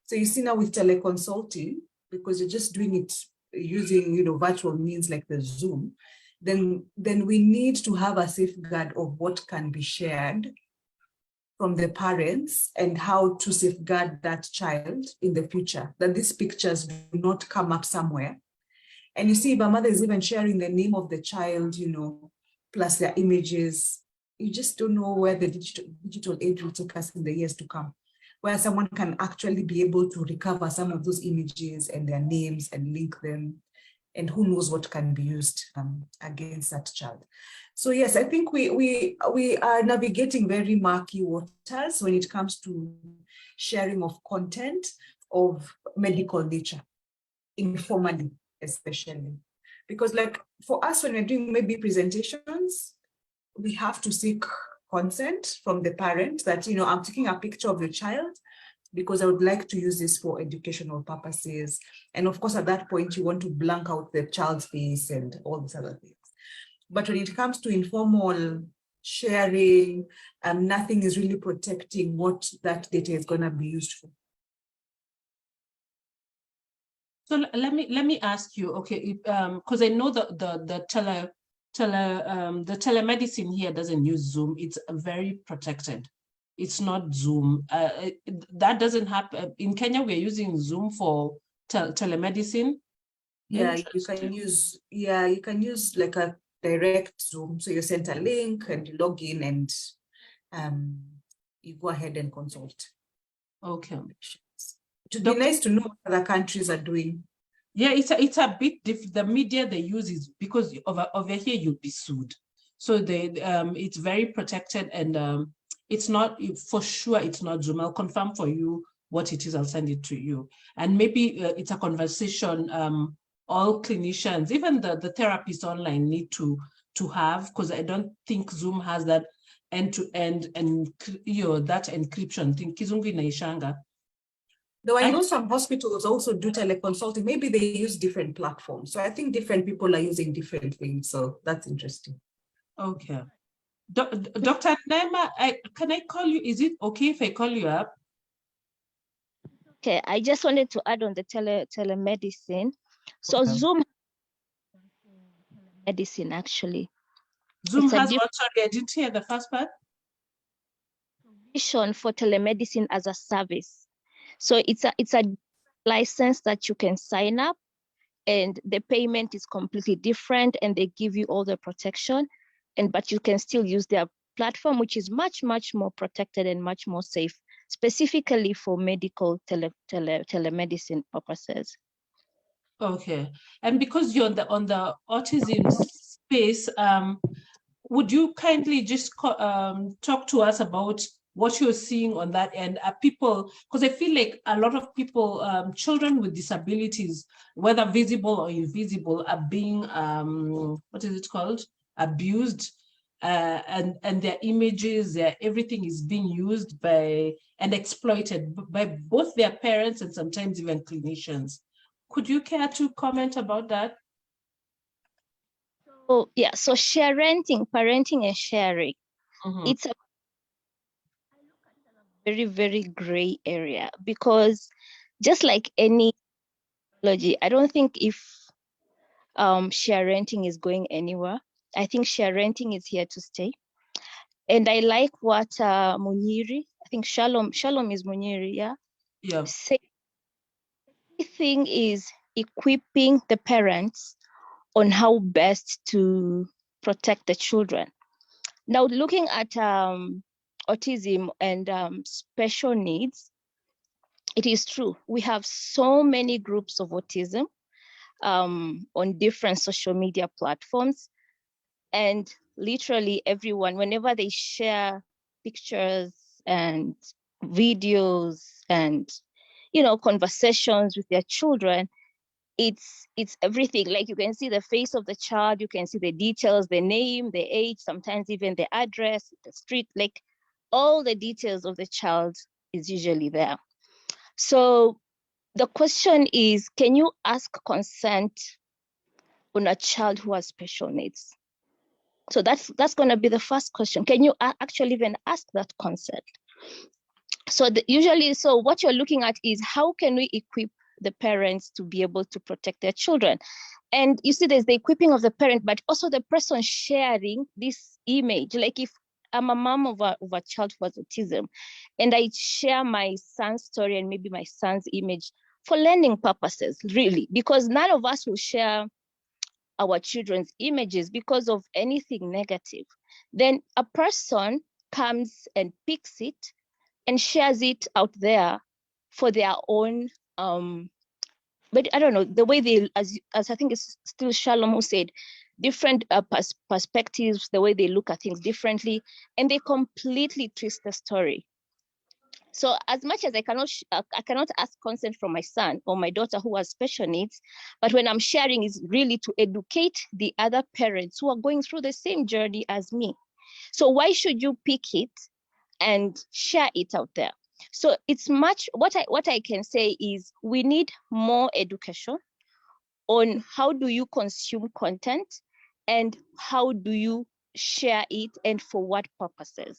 So you see now with teleconsulting, because you're just doing it using virtual means like the Zoom, then we need to have a safeguard of what can be shared from the parents and how to safeguard that child in the future, that these pictures do not come up somewhere. And you see, if a mother is even sharing the name of the child, plus their images, you just don't know where the digital age will take us in the years to come, where someone can actually be able to recover some of those images and their names and link them, and who knows what can be used against that child. So yes, I think we are navigating very murky waters when it comes to sharing of content of medical nature, informally especially. Because like for us, when we're doing maybe presentations, we have to seek consent from the parent that, I'm taking a picture of the child because I would like to use this for educational purposes. And of course, at that point, you want to blank out the child's face and all these other things. But when it comes to informal sharing, nothing is really protecting what that data is going to be used for. So let me ask you, okay, because I know the telemedicine here doesn't use Zoom. It's very protected. It's not Zoom. That doesn't happen in Kenya. We're using Zoom for telemedicine. Yeah, you can use like a direct Zoom. So you send a link and you log in and you go ahead and consult. Okay. It would be nice to know what other countries are doing. Yeah, it's a bit different. The media they use is because over here you'll be sued. So it's very protected, and it's not, for sure it's not Zoom. I'll confirm for you what it is. I'll send it to you. And maybe it's a conversation all clinicians, even the therapists online need to have, because I don't think Zoom has that end-to-end and that encryption thing. Kizungu inaishanga. Though I know some hospitals also do teleconsulting, maybe they use different platforms. So I think different people are using different things. So that's interesting. Okay. Dr. Naima, can I call you? Is it okay if I call you up? Okay, I just wanted to add on the telemedicine. So Okay. Zoom medicine actually. Zoom has what? Sorry, I didn't hear the first part. Vision for telemedicine as a service. So it's a license that you can sign up, and the payment is completely different, and they give you all the protection, but you can still use their platform, which is much more protected and much more safe, specifically for medical telemedicine purposes. Okay, and because you're on the autism space, would you kindly just talk to us about what you're seeing on that end? Are people, because I feel like a lot of people, children with disabilities, whether visible or invisible, are being, what is it called? Abused, and their images, everything is being used by and exploited by both their parents and sometimes even clinicians. Could you care to comment about that? Oh, yeah, so parenting and sharing, it's a very gray area, because just like any technology, I don't think if sharenting is going anywhere. I think sharenting is here to stay. And I like what Munyiri, I think Shalom is Munyiri, yeah? Yeah. The thing is equipping the parents on how best to protect the children. Now, looking at autism and special needs, it is true. We have so many groups of autism on different social media platforms. And literally everyone, whenever they share pictures and videos and, conversations with their children, it's everything. Like, you can see the face of the child, you can see the details, the name, the age, sometimes even the address, the street, like all the details of the child is usually there. So the question is, can you ask consent on a child who has special needs? So that's going to be the first question. Can you actually even ask that consent? So usually, what you're looking at is, how can we equip the parents to be able to protect their children? And you see, there's the equipping of the parent, but also the person sharing this image. Like, if I'm a mom of a child who has autism, and I share my son's story and maybe my son's image for learning purposes, really, because none of us will share our children's images because of anything negative. Then a person comes and picks it and shares it out there for their own, but I don't know, the way they, as I think it's still Shalom who said, different perspectives, the way they look at things differently, and they completely twist the story. So as much as I cannot ask consent from my son or my daughter who has special needs, but when I'm sharing is really to educate the other parents who are going through the same journey as me. So why should you pick it and share it out there? So it's much, what I can say is, we need more education on how do you consume content and how do you share it and for what purposes.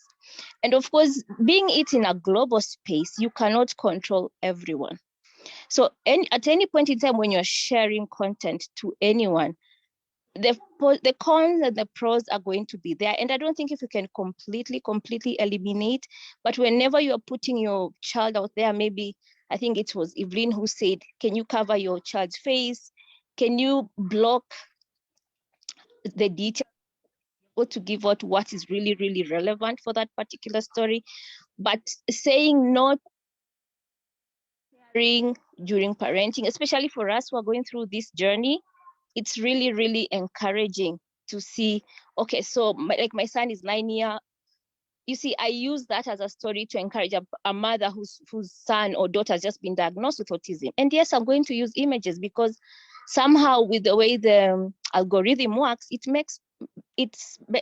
And of course, being it in a global space, you cannot control everyone. So at any point in time when you're sharing content to anyone, the cons and the pros are going to be there. And I don't think if you can completely eliminate, but whenever you're putting your child out there, maybe, I think it was Evelyn who said, can you cover your child's face? Can you block the details or to give out what is really relevant for that particular story? But saying not during parenting, especially for us who are going through this journey, it's really encouraging to see, okay, so like my son is 9 years. You see, I use that as a story to encourage a mother whose son or daughter has just been diagnosed with autism. And yes, I'm going to use images because somehow with the way the algorithm works, it makes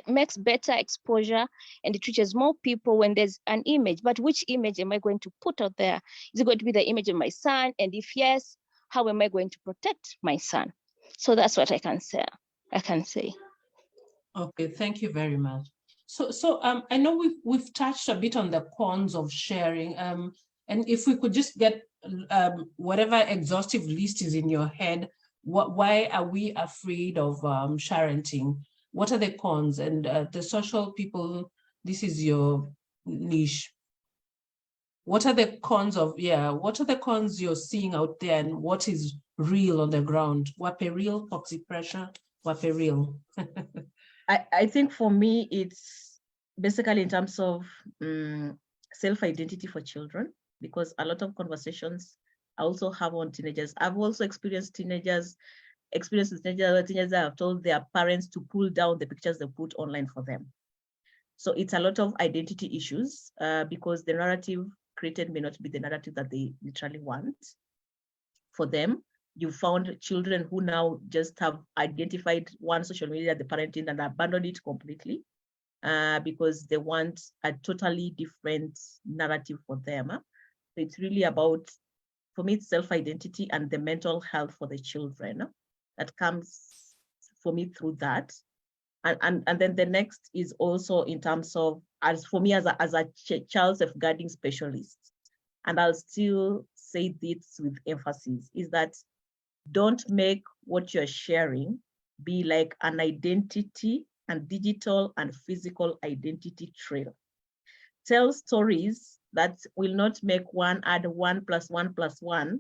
makes better exposure, and it reaches more people when there's an image. But which image am I going to put out there? Is it going to be the image of my son? And if yes, how am I going to protect my son? So that's what I can say. Okay, thank you very much. So I know we've touched a bit on the cons of sharing. And if we could just get whatever exhaustive list is in your head, why are we afraid of sharenting? What are the cons? And the social people, this is your niche. What are the cons what are the cons you're seeing out there, and what is real on the ground? What real toxic pressure? What real? I think for me, it's basically in terms of self-identity for children, because a lot of conversations I also have on teenagers. I've also experienced teenagers have told their parents to pull down the pictures they put online for them. So it's a lot of identity issues because the narrative created may not be the narrative that they literally want for them. You found children who now just have identified one social media, the parenting, and abandoned it completely because they want a totally different narrative for them. So it's really about, for me, it's self-identity and the mental health for the children that comes for me through that. And then the next is also in terms of, as for me as a child safeguarding specialist, and I'll still say this with emphasis, is that don't make what you're sharing be like an identity and digital and physical identity trail. Tell stories that will not make one add 1 + 1 + 1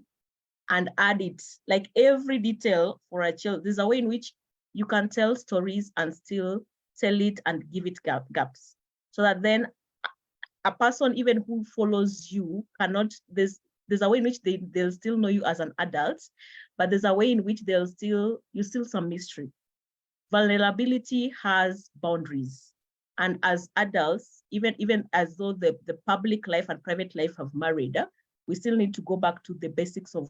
and add it, like every detail for a child. There's a way in which you can tell stories and still tell it and give it gaps, so that then a person even who follows you cannot, there's a way in which they'll still know you as an adult, but there's a way in which you still some mystery. Vulnerability has boundaries. And as adults, even as though the public life and private life have married, we still need to go back to the basics of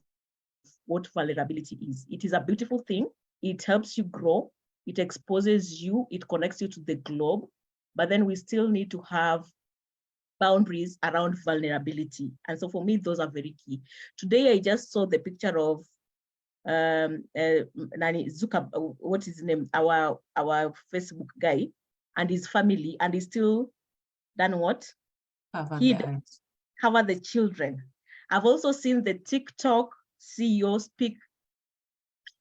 what vulnerability is. It is a beautiful thing. It helps you grow. It exposes you. It connects you to the globe. But then we still need to have boundaries around vulnerability. And so for me, those are very key. Today, I just saw the picture of Nani Zuka, what is his name? Our Facebook guy and his family, and he's still done what? He cover the children. I've also seen the TikTok CEO speak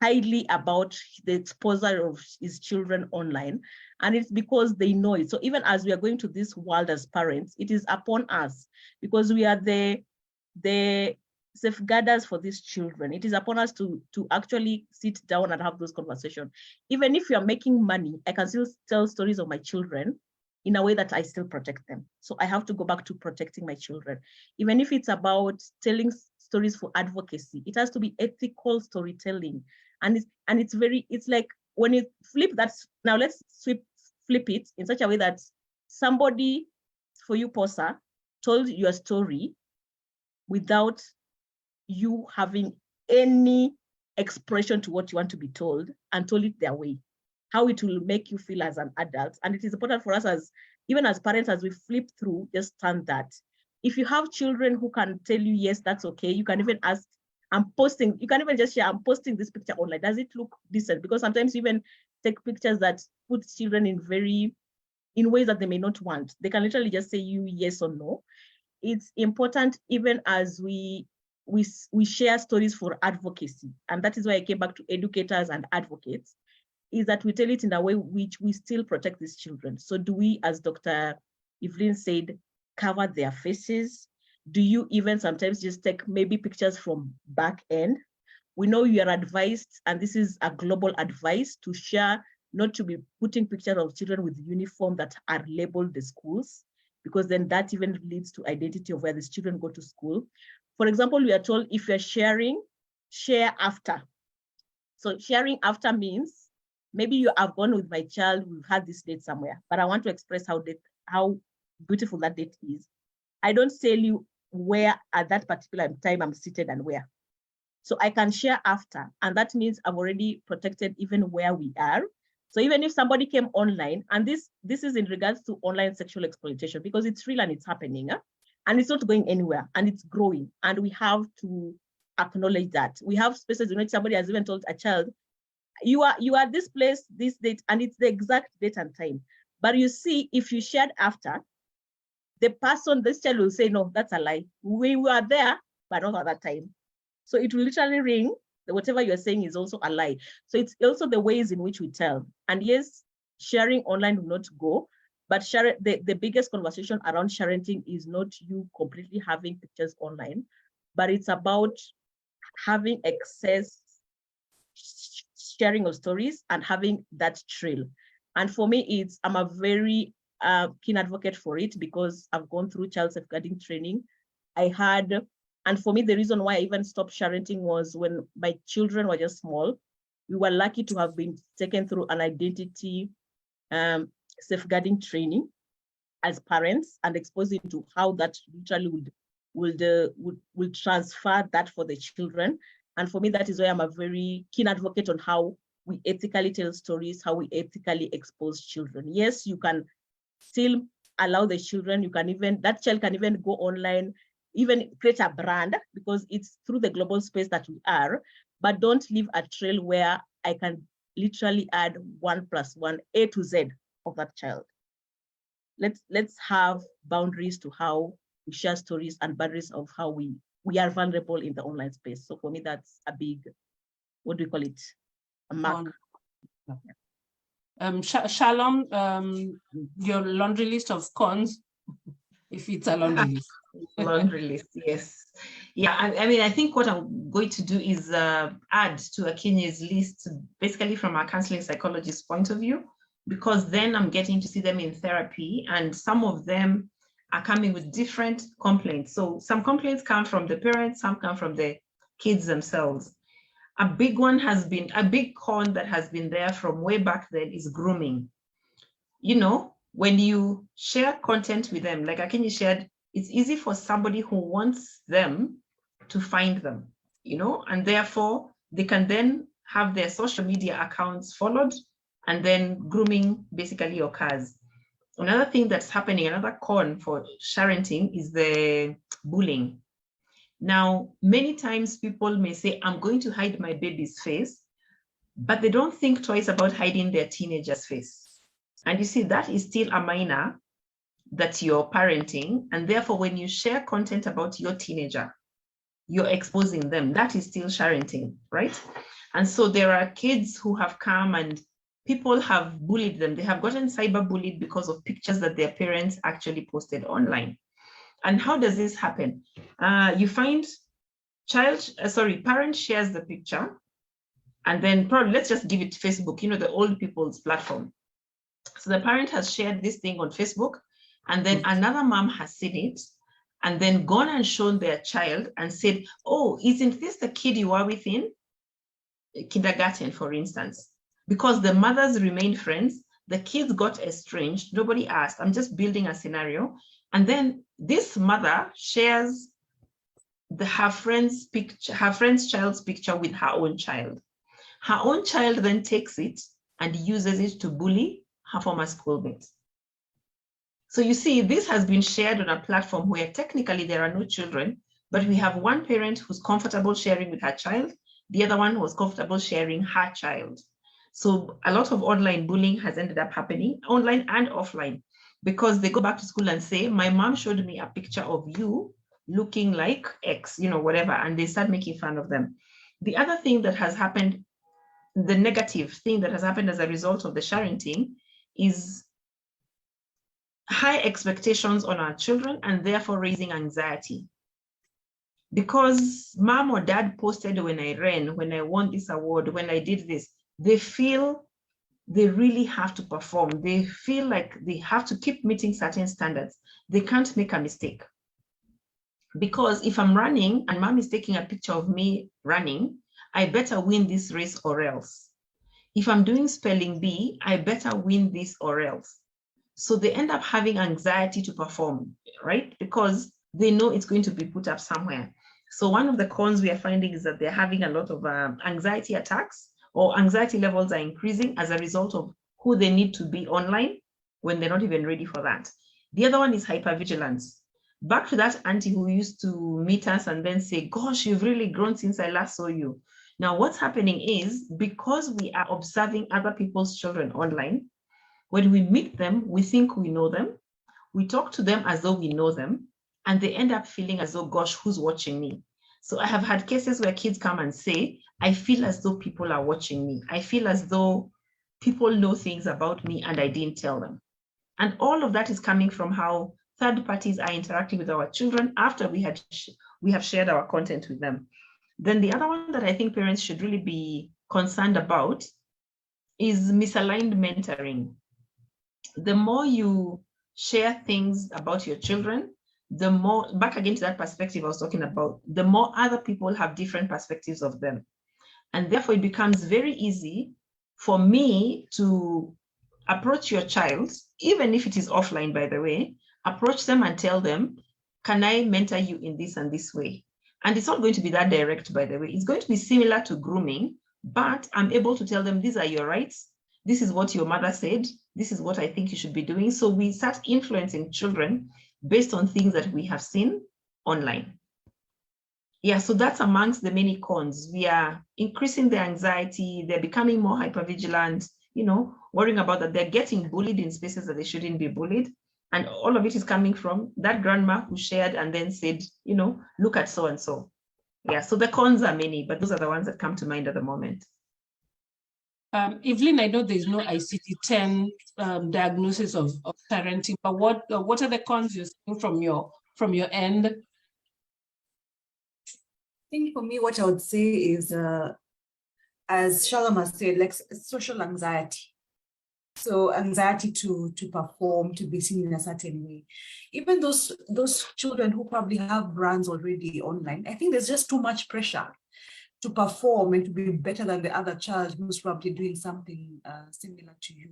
highly about the exposure of his children online, and it's because they know it. So even as we are going to this world as parents, it is upon us, because we are the safeguarders for these children. It is upon us to actually sit down and have those conversations. Even if you are making money, I can still tell stories of my children in a way that I still protect them. So I have to go back to protecting my children. Even if it's about telling stories for advocacy, it has to be ethical storytelling. And it's like when you flip that, now let's flip it in such a way that somebody, for you, Posa, told your story without you having any expression to what you want to be told, and told it their way, how it will make you feel as an adult. And it is important for us even as parents, as we flip through, just stand that. If you have children who can tell you, yes, that's okay, you can even ask, you can even just share, I'm posting this picture online, does it look decent? Because sometimes you even take pictures that put children in ways that they may not want. They can literally just say you yes or no. It's important even as we share stories for advocacy. And that is why I came back to educators and advocates, is that we tell it in a way which we still protect these children. So do we, as Dr. Evelyn said, cover their faces? Do you even sometimes just take maybe pictures from back end? We know you are advised, and this is a global advice, to share, not to be putting pictures of children with uniform that are labeled the schools, because then that even leads to identity of where these children go to school. For example, we are told if you're sharing, share after. So sharing after means maybe you have gone with my child, we've had this date somewhere, but I want to express how beautiful that date is. I don't tell you where at that particular time I'm seated and where. So I can share after, and that means I've already protected even where we are. So even if somebody came online, and this is in regards to online sexual exploitation, because it's real and it's happening, and it's not going anywhere, and it's growing, and we have to acknowledge that. We have spaces in which somebody has even told a child, you are this place, this date, and it's the exact date and time. But you see, if you shared after, the person, this child will say, no, that's a lie. We were there, but not at that time. So it will literally ring. Whatever you're saying is also a lie. So it's also the ways in which we tell. And yes, sharing online will not go, but the biggest conversation around sharenting is not you completely having pictures online, but it's about having excess sharing of stories and having that trail. And for me, I'm a very keen advocate for it, because I've gone through child safeguarding training. And for me, the reason why I even stopped sharenting was when my children were just small. We were lucky to have been taken through an identity safeguarding training as parents, and exposing to how that literally would transfer that for the children. And for me, that is why I'm a very keen advocate on how we ethically tell stories, how we ethically expose children. Yes, you can still allow the children, that child can even go online, even create a brand, because it's through the global space that we are, but don't leave a trail where I can literally add 1 + 1, A to Z of that child. Let's have boundaries to how we share stories, and boundaries of how we are vulnerable in the online space. So for me, that's a big, what do we call it? A mark. Shalom, your laundry list of cons, if it's a laundry list. Laundry list, yes. Yeah, I mean, I think what I'm going to do is add to Akinye's list, basically from a counseling psychologist point of view, because then I'm getting to see them in therapy, and some of them are coming with different complaints. So some complaints come from the parents, some come from the kids themselves. A big one has been, a big con that has been there from way back then is grooming. You know, when you share content with them, like Akinyi shared, it's easy for somebody who wants them to find them, you know, and therefore they can then have their social media accounts followed, and then grooming basically occurs. Another thing that's happening, another con for sharenting, is the bullying. Now, many times people may say, I'm going to hide my baby's face, but they don't think twice about hiding their teenager's face. And you see, that is still a minor that you're parenting. And therefore, when you share content about your teenager, you're exposing them. That is still sharenting, right? And so there are kids who have come and people have bullied them. They have gotten cyberbullied because of pictures that their parents actually posted online. And how does this happen? You find parent shares the picture, and then probably, let's just give it Facebook, you know, the old people's platform. So the parent has shared this thing on Facebook, and then another mom has seen it, and then gone and shown their child and said, oh, isn't this the kid you are with in kindergarten, for instance? Because the mothers remained friends, the kids got estranged, nobody asked. I'm just building a scenario. And then this mother shares her friend's child's picture with her own child. Her own child then takes it and uses it to bully her former schoolmate. So you see, this has been shared on a platform where technically there are no children, but we have one parent who's comfortable sharing with her child, the other one was comfortable sharing her child. So a lot of online bullying has ended up happening, online and offline, because they go back to school and say, my mom showed me a picture of you looking like X, you know, whatever, and they start making fun of them. The other thing that has happened, the negative thing that has happened as a result of the sharenting, is high expectations on our children, and therefore raising anxiety. Because mom or dad posted when I ran, when I won this award, when I did this, they feel they really have to perform. They feel like they have to keep meeting certain standards. They can't make a mistake. Because if I'm running and mom is taking a picture of me running, I better win this race or else. If I'm doing spelling bee, I better win this or else. So they end up having anxiety to perform, right? Because they know it's going to be put up somewhere. So one of the cons we are finding is that they're having a lot of anxiety attacks or anxiety levels are increasing as a result of who they need to be online when they're not even ready for that. The other one is hypervigilance. Back to that auntie who used to meet us and then say, gosh, you've really grown since I last saw you. Now, what's happening is because we are observing other people's children online, when we meet them, we think we know them. We talk to them as though we know them, and they end up feeling as though, gosh, who's watching me? So I have had cases where kids come and say, I feel as though people are watching me. I feel as though people know things about me and I didn't tell them. And all of that is coming from how third parties are interacting with our children after we have shared our content with them. Then the other one that I think parents should really be concerned about is misaligned mentoring. The more you share things about your children, the more, back again to that perspective I was talking about, the more other people have different perspectives of them. And therefore it becomes very easy for me to approach your child, even if it is offline, by the way, approach them and tell them, can I mentor you in this and this way? And it's not going to be that direct, by the way. It's going to be similar to grooming, but I'm able to tell them, these are your rights. This is what your mother said. This is what I think you should be doing. So we start influencing children based on things that we have seen online. Yeah, so that's amongst the many cons. We are increasing their anxiety. They're becoming more hypervigilant, worrying about that they're getting bullied in spaces that they shouldn't be bullied. And all of it is coming from that grandma who shared and then said, look at so-and-so. Yeah, so the cons are many, but those are the ones that come to mind at the moment. Evelyn, I know there's no ICD-10 diagnosis of parenting, but what are the cons you're seeing from your end? I think for me, what I would say is, as Shalom has said, like social anxiety. So anxiety to perform, to be seen in a certain way. Even those children who probably have brands already online, I think there's just too much pressure to perform and to be better than the other child who's probably doing something similar to you.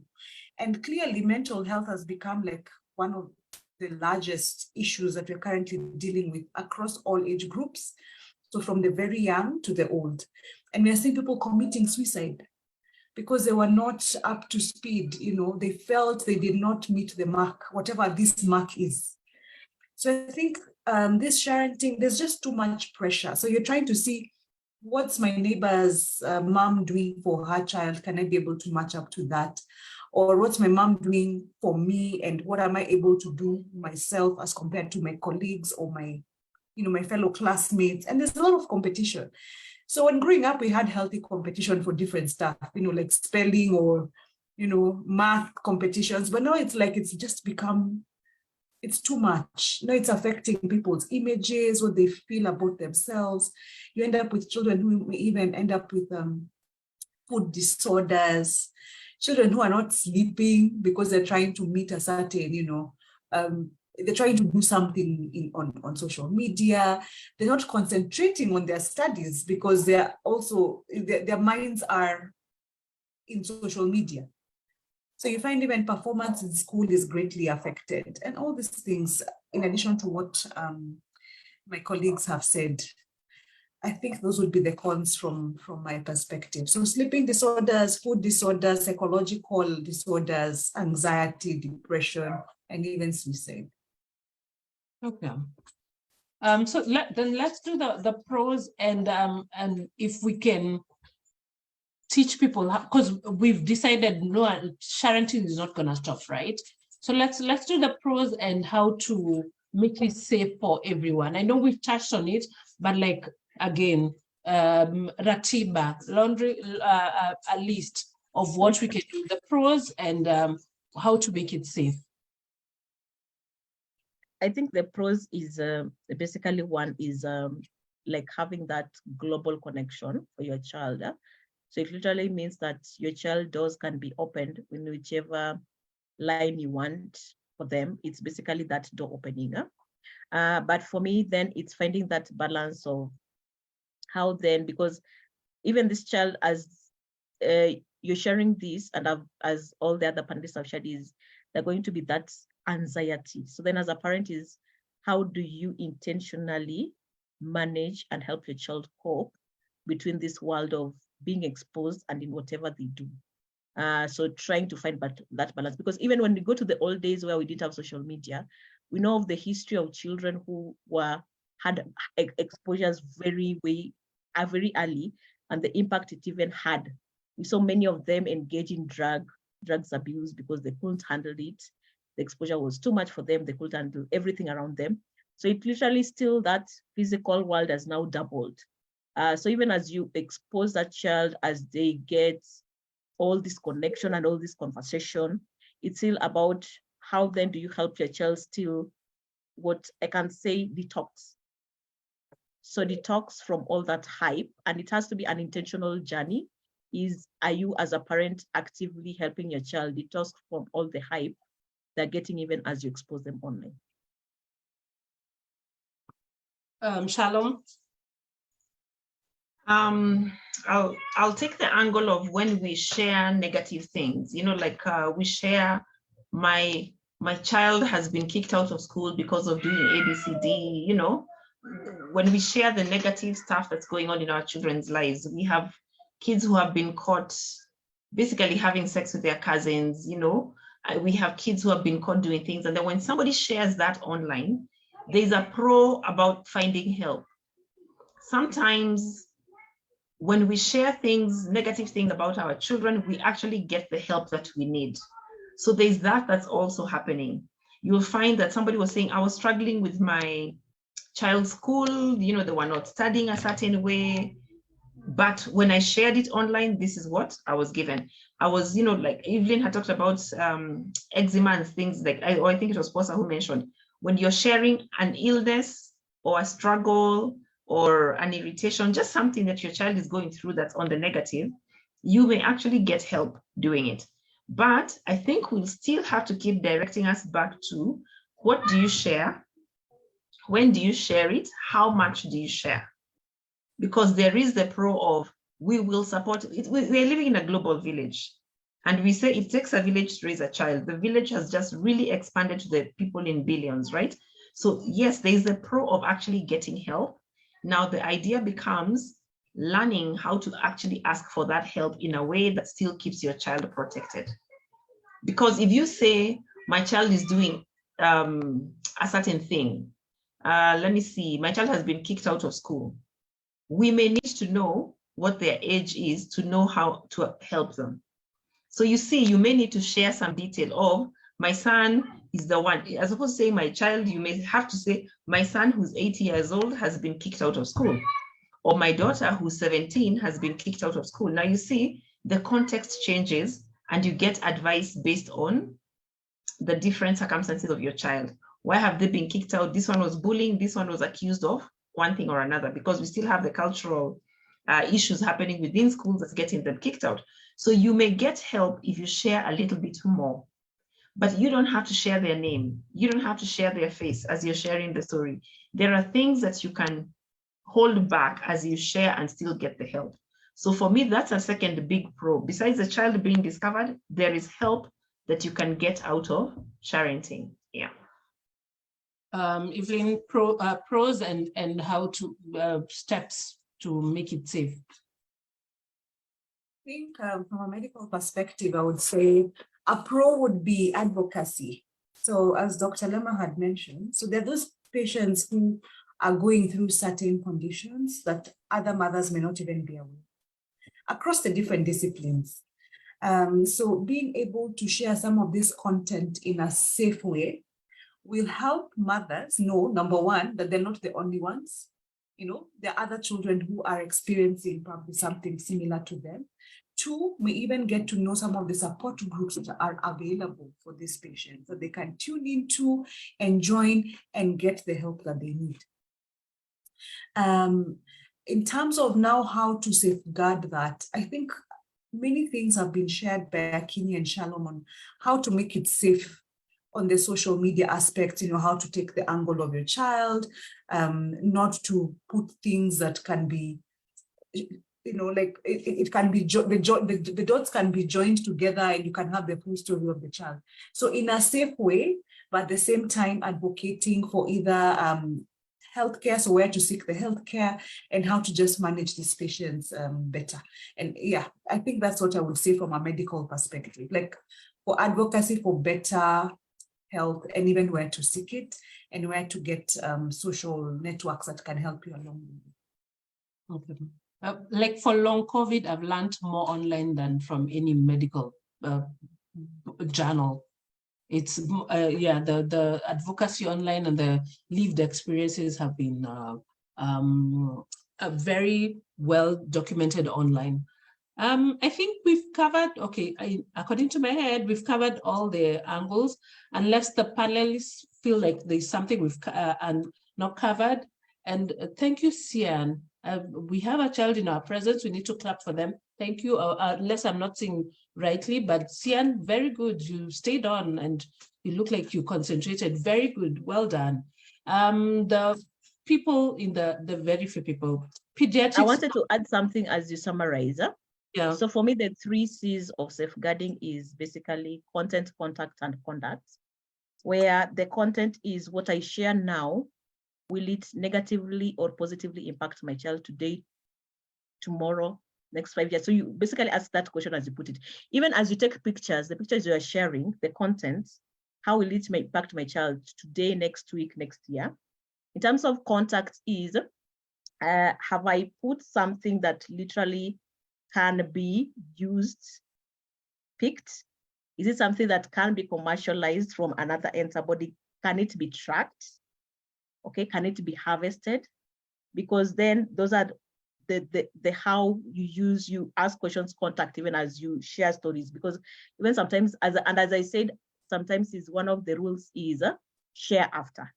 And clearly mental health has become like one of the largest issues that we're currently dealing with across all age groups. So from the very young to the old. And we're seeing people committing suicide because they were not up to speed, they felt they did not meet the mark, whatever this mark is. So I think this sharenting, there's just too much pressure. So you're trying to see, what's my neighbor's mom doing for her child? Can I be able to match up to that? Or what's my mom doing for me? And what am I able to do myself as compared to my colleagues or my fellow classmates? And there's a lot of competition. So when growing up, we had healthy competition for different stuff, like spelling or, math competitions. But now it's like, it's just become, it's too much. Now it's affecting people's images, what they feel about themselves. You end up with children who may even end up with food disorders, children who are not sleeping because they're trying to meet a certain, they're trying to do something on social media. They're not concentrating on their studies because they're also, their minds are in social media. So you find even performance in school is greatly affected. And all these things, in addition to what my colleagues have said, I think those would be the cons from my perspective. So sleeping disorders, food disorders, psychological disorders, anxiety, depression, and even suicide. Okay. So let's do the pros and if we can teach people, because we've decided no, sharenting is not going to stop, right? So let's do the pros and how to make it safe for everyone. I know we've touched on it, but like again, Ratiba, laundry, a list of what we can do, the pros and how to make it safe. I think the pros is basically one is like having that global connection for your child. So it literally means that your child doors can be opened in whichever line you want for them. It's basically that door opening. But for me, then it's finding that balance of how then, because even this child, as you're sharing this, and as all the other panelists have shared, is they're going to be that anxiety. So then as a parent is, how do you intentionally manage and help your child cope between this world of being exposed and in whatever they do. So trying to find that balance, because even when we go to the old days where we didn't have social media, we know of the history of children who had exposures very early, and the impact it even had. We saw many of them engage in drugs abuse because they couldn't handle it. The exposure was too much for them. They couldn't handle everything around them. So it literally still, that physical world has now doubled. So even as you expose that child, as they get all this connection and all this conversation, it's still about how then do you help your child still, what I can say, detox. So detox from all that hype, and it has to be an intentional journey. Are you as a parent actively helping your child detox from all the hype they're getting even as you expose them online? Shalom. I'll take the angle of when we share negative things, like we share my child has been kicked out of school because of doing ABCD, when we share the negative stuff that's going on in our children's lives. We have kids who have been caught basically having sex with their cousins, we have kids who have been caught doing things. And then when somebody shares that online, there's a pro about finding help. Sometimes when we share things, negative things about our children, we actually get the help that we need. So there's that's also happening. You'll find that somebody was saying, I was struggling with my child's school, they were not studying a certain way. But when I shared it online, this is what I was given. I was, like Evelyn had talked about eczema and things like, I think it was Posa who mentioned, when you're sharing an illness or a struggle or an irritation, just something that your child is going through that's on the negative, you may actually get help doing it. But I think we'll still have to keep directing us back to, what do you share? When do you share it? How much do you share? Because there is the pro of, we will support it. We're living in a global village. And we say it takes a village to raise a child. The village has just really expanded to the people in billions, right? So yes, there is the pro of actually getting help. Now the idea becomes learning how to actually ask for that help in a way that still keeps your child protected. Because if you say, my child is doing a certain thing, let me see, my child has been kicked out of school, we may need to know what their age is to know how to help them. So you see, you may need to share some detail of, my son is the one, as opposed to saying my child, you may have to say, my son who's 80 years old has been kicked out of school, or my daughter who's 17 has been kicked out of school. Now you see, the context changes and you get advice based on the different circumstances of your child. Why have they been kicked out? This one was bullying, this one was accused of one thing or another, because we still have the cultural issues happening within schools that's getting them kicked out. So you may get help if you share a little bit more, but you don't have to share their name. You don't have to share their face as you're sharing the story. There are things that you can hold back as you share and still get the help. So for me, that's a second big pro. Besides the child being discovered, there is help that you can get out of sharenting. Yeah. Evelyn, pros and how to steps to make it safe. I think from a medical perspective, I would say a pro would be advocacy. So as Dr. Lema had mentioned, so there are those patients who are going through certain conditions that other mothers may not even be aware across the different disciplines. So being able to share some of this content in a safe way will help mothers know, number one, that they're not the only ones. There are other children who are experiencing probably something similar to them. Two, may even get to know some of the support groups that are available for these patients that they can tune into and join and get the help that they need. In terms of now how to safeguard that, I think many things have been shared by Akinyi and Shalom on how to make it safe on the social media aspect, how to take the angle of your child, not to put things that can be, like it can be, the dots can be joined together and you can have the full story of the child. So in a safe way, but at the same time advocating for either healthcare, so where to seek the healthcare and how to just manage these patients better. And yeah, I think that's what I would say from a medical perspective, like for advocacy for better health and even where to seek it and where to get social networks that can help you along. Okay. Like for long COVID, I've learned more online than from any medical journal. It's yeah, the advocacy online and the lived experiences have been very well documented online. I think we've covered, okay, according to my head, we've covered all the angles, unless the panelists feel like there's something we've and not covered. And thank you, Sian. We have a child in our presence. We need to clap for them. Thank you, unless I'm not seeing rightly, but Sian, very good. You stayed on and you look like you concentrated. Very good, well done. The people in the very few people, pediatrics. I wanted to add something as you summarize. Yeah. So for me, the 3 C's of safeguarding is basically content, contact, and conduct, where the content is what I share now. Will it negatively or positively impact my child today, tomorrow, next 5 years? So you basically ask that question as you put it. Even as you take pictures, the pictures you are sharing, the content, how will it impact my child today, next week, next year? In terms of contact is, have I put something that literally can be used, picked? Is it something that can be commercialized from another antibody? Can it be tracked? Okay, can it be harvested? Because then those are the how you ask questions, contact, even as you share stories. Because even sometimes, as I said, sometimes is one of the rules is share after.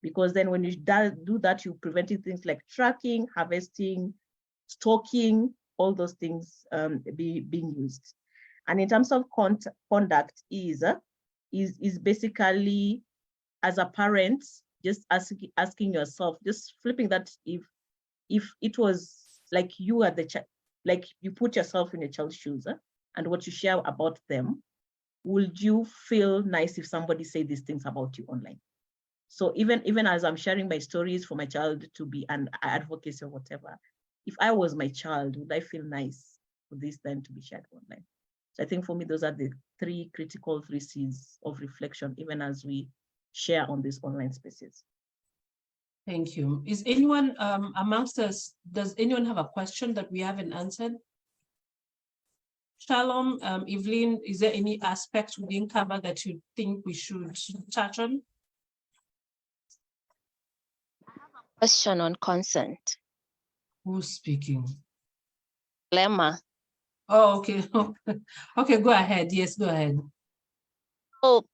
Because then when you do that, you're preventing things like tracking, harvesting, stalking, all those things being used. And in terms of conduct is basically, as a parent, just asking yourself, just flipping that, if it was like you are the child, like you put yourself in a child's shoes and what you share about them, would you feel nice if somebody said these things about you online? So even as I'm sharing my stories for my child to be an advocate or whatever, if I was my child, would I feel nice for this then to be shared online? So I think for me, those are the 3 critical 3 C's of reflection, even as we share on these online spaces. Thank you. Is anyone amongst us, does anyone have a question that we haven't answered? Shalom, Evelyn, is there any aspect we didn't cover that you think we should touch on? Question on consent. Who's speaking? Lemma. Oh, okay. Okay, go ahead. Yes, go ahead. So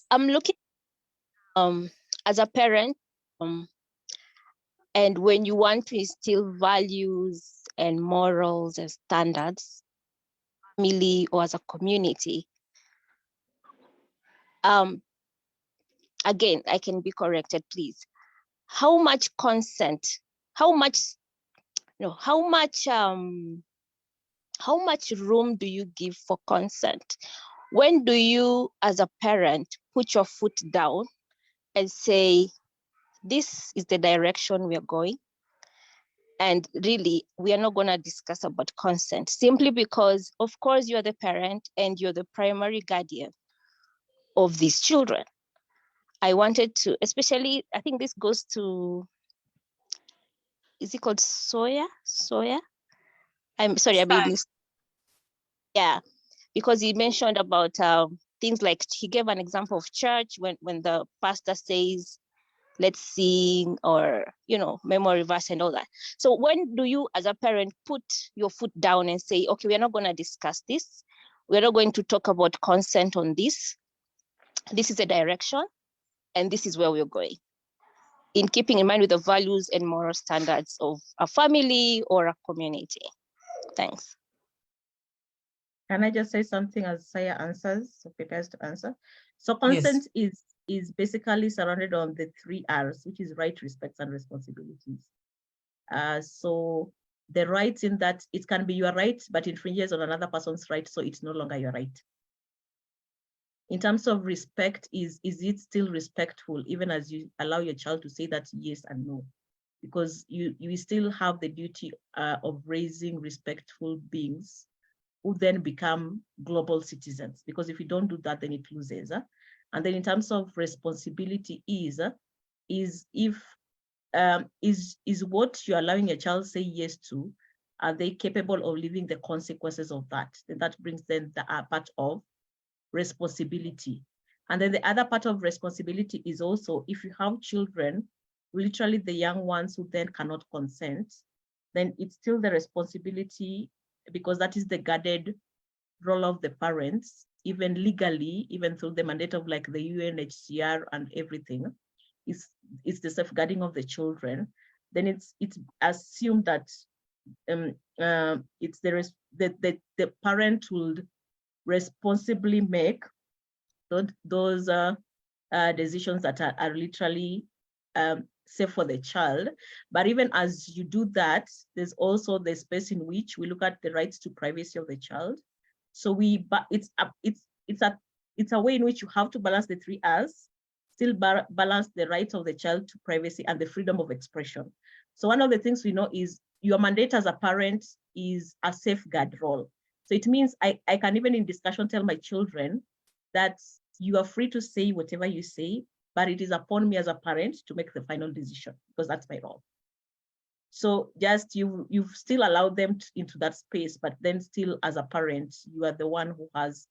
I'm looking as a parent, and when you want to instill values and morals and standards, family or as a community, again, I can be corrected, please. How much consent, how much room do you give for consent? When do you, as a parent, put your foot down and say, this is the direction we're going? And really, we are not going to discuss about consent, simply because, of course, you're the parent and you're the primary guardian of these children. I wanted to, especially, I think this goes to, is it called Soya? I'm sorry, I made this. Yeah, because he mentioned about things like, he gave an example of church when the pastor says, let's sing, or, memory verse and all that. So when do you, as a parent, put your foot down and say, okay, we're not going to discuss this. We're not going to talk about consent on this. This is a direction, and this is where we're going, in keeping in mind with the values and moral standards of a family or a community. Thanks. Can I just say something as Saya answers, so prepares to answer? So consent is basically surrounded on the 3 R's, which is right, respects, and responsibilities. So the rights in that, it can be your right, but infringes on another person's right, so it's no longer your right. In terms of respect, is it still respectful, even as you allow your child to say that yes and no? Because you still have the duty of raising respectful beings who then become global citizens. Because if you don't do that, then it loses. And then in terms of responsibility is what you're allowing your child say yes to, are they capable of living the consequences of that? Then that brings then the part of responsibility. And then the other part of responsibility is also, if you have children, literally the young ones who then cannot consent, then it's still the responsibility, because that is the guarded role of the parents, even legally, even through the mandate of like the UNHCR and everything, it's the safeguarding of the children. Then it's assumed that it's the parent will responsibly make those decisions that are literally safe for the child. But even as you do that, there's also the space in which we look at the rights to privacy of the child. So it's a way in which you have to balance the three R's, still balance the rights of the child to privacy and the freedom of expression. So one of the things we know is your mandate as a parent is a safeguard role. So it means I can even in discussion tell my children that you are free to say whatever you say, but it is upon me as a parent to make the final decision, because that's my role. So just you've still allowed them into that space, but then still as a parent, you are the one who has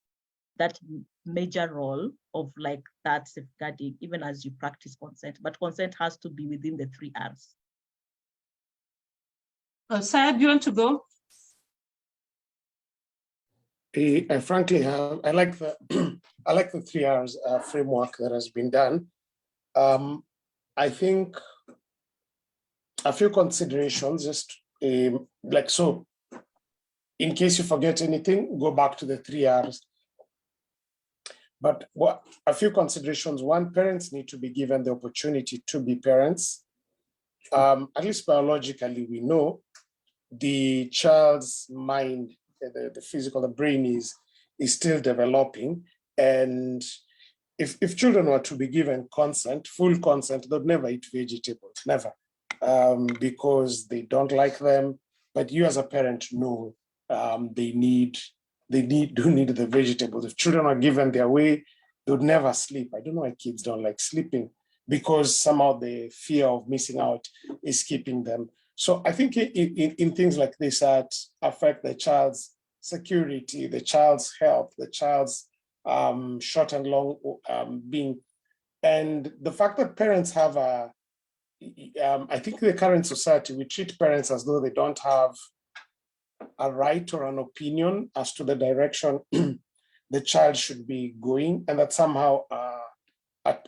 that major role of like that safeguarding, even as you practice consent. But consent has to be within the three R's. Syed, do you want to go? I frankly I like the I like the 3 R's framework that has been done. I think a few considerations, just like so. In case you forget anything, go back to the 3 R's. But a few considerations. One, parents need to be given the opportunity to be parents. At least biologically, we know the child's mind, the physical, the brain is still developing. And if children were to be given consent, full consent, they'd never eat vegetables, never, because they don't like them. But you as a parent know they do need the vegetables. If children are given their way, they would never sleep. I don't know why kids don't like sleeping, because somehow the fear of missing out is keeping them. So I think in things like this that affect the child's security, the child's health, the child's short and long being, and the fact that parents have I think the current society, we treat parents as though they don't have a right or an opinion as to the direction the child should be going, and that somehow a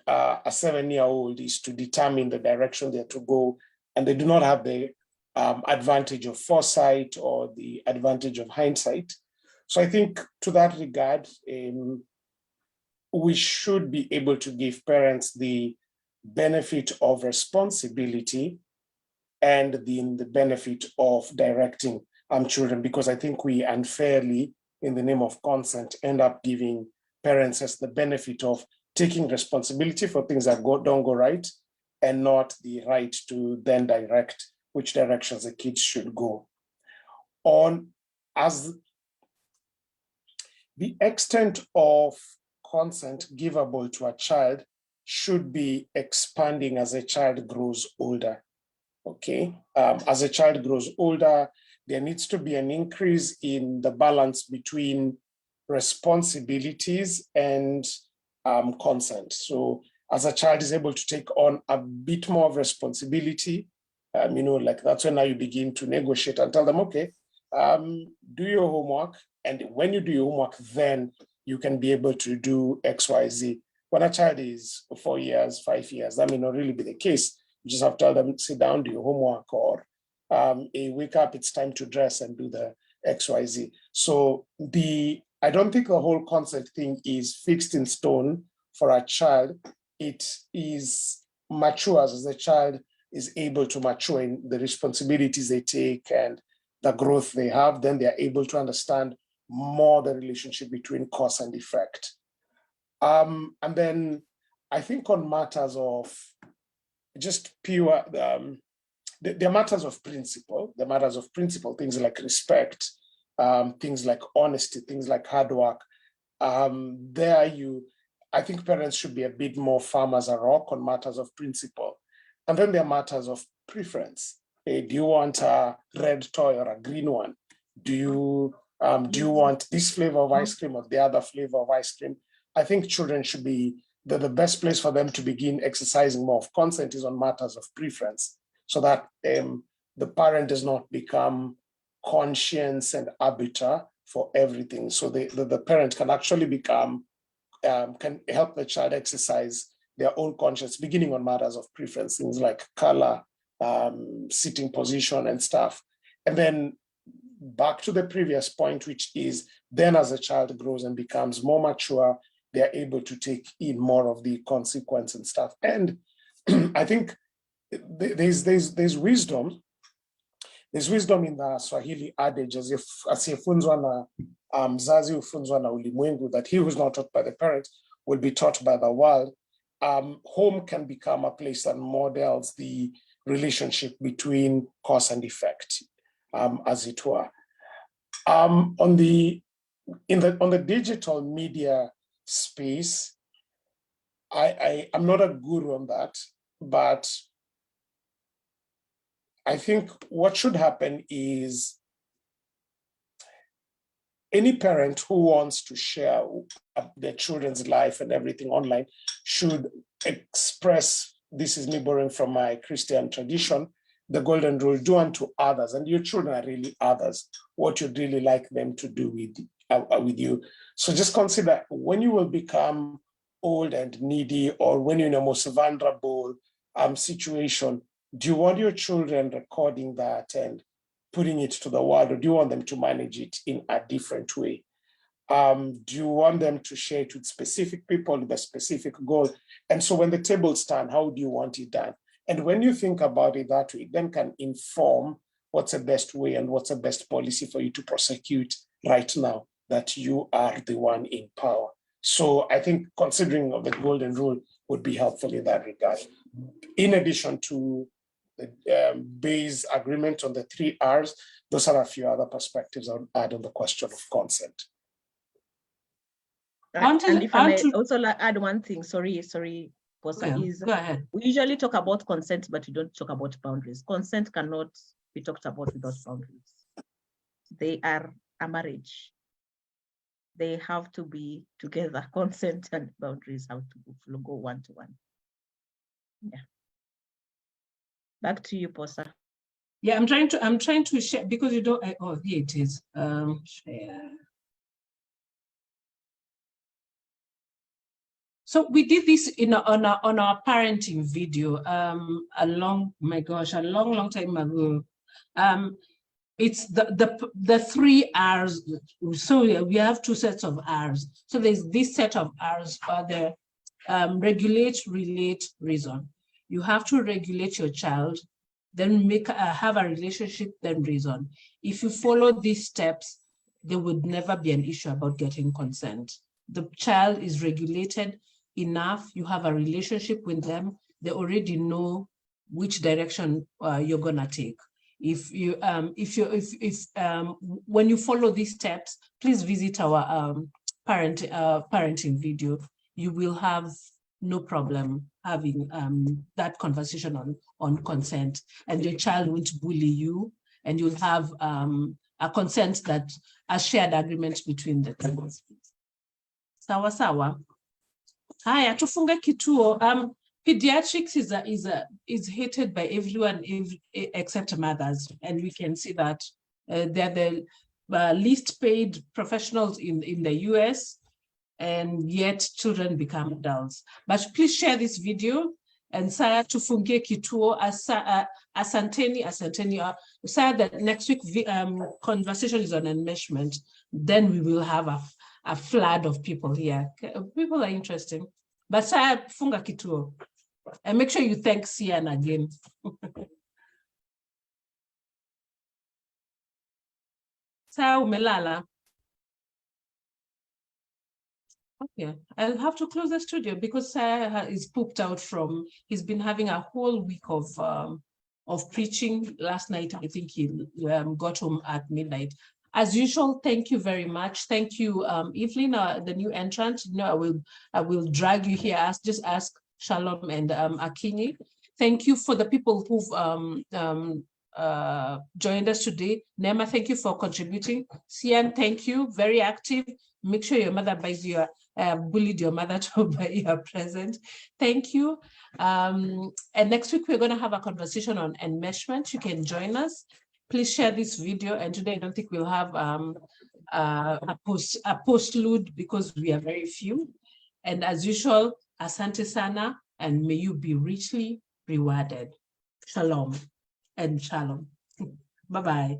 7-year-old is to determine the direction they're to go, and they do not have the advantage of foresight or the advantage of hindsight. So I think to that regard, we should be able to give parents the benefit of responsibility and the benefit of directing children, because I think we unfairly, in the name of consent, end up giving parents as the benefit of taking responsibility for things that don't go right, and not the right to then direct which directions the kids should go. On as the extent of consent givable to a child should be expanding as a child grows older. Okay, as a child grows older, there needs to be an increase in the balance between responsibilities and consent. So as a child is able to take on a bit more of responsibility, like that's when now you begin to negotiate and tell them, okay, do your homework. And when you do your homework, then you can be able to do X, Y, Z. When a child is 4 years, 5 years, that may not really be the case. You just have to tell them, sit down, do your homework, or wake up, it's time to dress and do the X, Y, Z. So I don't think the whole consent thing is fixed in stone for a child. It is matures as the child is able to mature in the responsibilities they take and the growth they have, then they're able to understand more the relationship between cause and effect. And then I think on matters of just pure, there are matters of principle, things like respect, things like honesty, things like hard work. I think parents should be a bit more firm as a rock on matters of principle. And then there are matters of preference. Do you want a red toy or a green one? Do you want this flavor of ice cream or the other flavor of ice cream? I think children should be, the best place for them to begin exercising more of consent is on matters of preference, so that the parent does not become conscience and arbiter for everything. So the parent can actually become, can help the child exercise their own conscience, beginning on matters of preference, things like color, sitting position and stuff. And then back to the previous point, which is then as a child grows and becomes more mature, they're able to take in more of the consequence and stuff. And I think there's wisdom. There's wisdom in the Swahili adage, asiyefunzwa na mzazi hufunzwa na ulimwengu, that he who's not taught by the parent will be taught by the world. Home can become a place that models the relationship between cause and effect, as it were. On the digital media space, I'm not a guru on that, but I think what should happen is any parent who wants to share their children's life and everything online should express, this is me borrowing from my Christian tradition, the golden rule: do unto others, and your children are really others, what you'd really like them to do with you. So just consider, when you will become old and needy, or when you're in a most vulnerable situation, do you want your children recording that and putting it to the world, or do you want them to manage it in a different way? Do you want them to share it with specific people with a specific goal? And so when the tables turn, how do you want it done? And when you think about it that way, it then can inform what's the best way and what's the best policy for you to prosecute right now that you are the one in power. So I think considering of the golden rule would be helpful in that regard. In addition to the base agreement on the 3 R's, those are a few other perspectives I would add on the question of consent. And if I may also add one thing, sorry, Posa, Yeah, is go ahead. we usually talk about consent, but we don't talk about boundaries. Consent cannot be talked about without boundaries. They are a marriage. They have to be together. Consent and boundaries have to go one to one. Yeah. Back to you, Posa. Yeah, I'm trying to share, because you don't, oh, here it is. Share. So we did this on our parenting video a long time ago. It's the 3 R's. So we have 2 sets of R's. So there's this set of R's for the regulate, relate, reason. You have to regulate your child, then have a relationship, then reason. If you follow these steps, there would never be an issue about getting consent. The child is regulated enough, you have a relationship with them, they already know which direction you're gonna take. When you follow these steps, please visit our parenting video. You will have no problem having that conversation on consent, and your child won't bully you, and you'll have a consent, that a shared agreement between the two. Sawa sawa. Haya, tufunge kituo. Pediatrics is hated by everyone except mothers, and we can see that they're the least paid professionals in the US, and yet children become adults. But please share this video, and Saya tufunge kituo. Asanteni. Saya, that next week conversation is on enmeshment. Then we will have a flood of people here. People are interesting. But Saya, funga kituo. And make sure you thank Sian again. Saya, umelala. Okay, I'll have to close the studio because Saya is pooped out from, he's been having a whole week of preaching. Last night, I think he got home at midnight. As usual, thank you very much. Thank you, Evelyn, the new entrant. You know, I will drag you here. Just ask Shalom and Akinyi. Thank you for the people who've joined us today. Nema, thank you for contributing. Sian, thank you, very active. Make sure your mother buys you bullied your mother to buy you a present. Thank you. And next week, we're going to have a conversation on enmeshment. You can join us. Please share this video. And today, I don't think we'll have a postlude because we are very few. And as usual, asante sana, and may you be richly rewarded. Shalom and shalom. Bye-bye.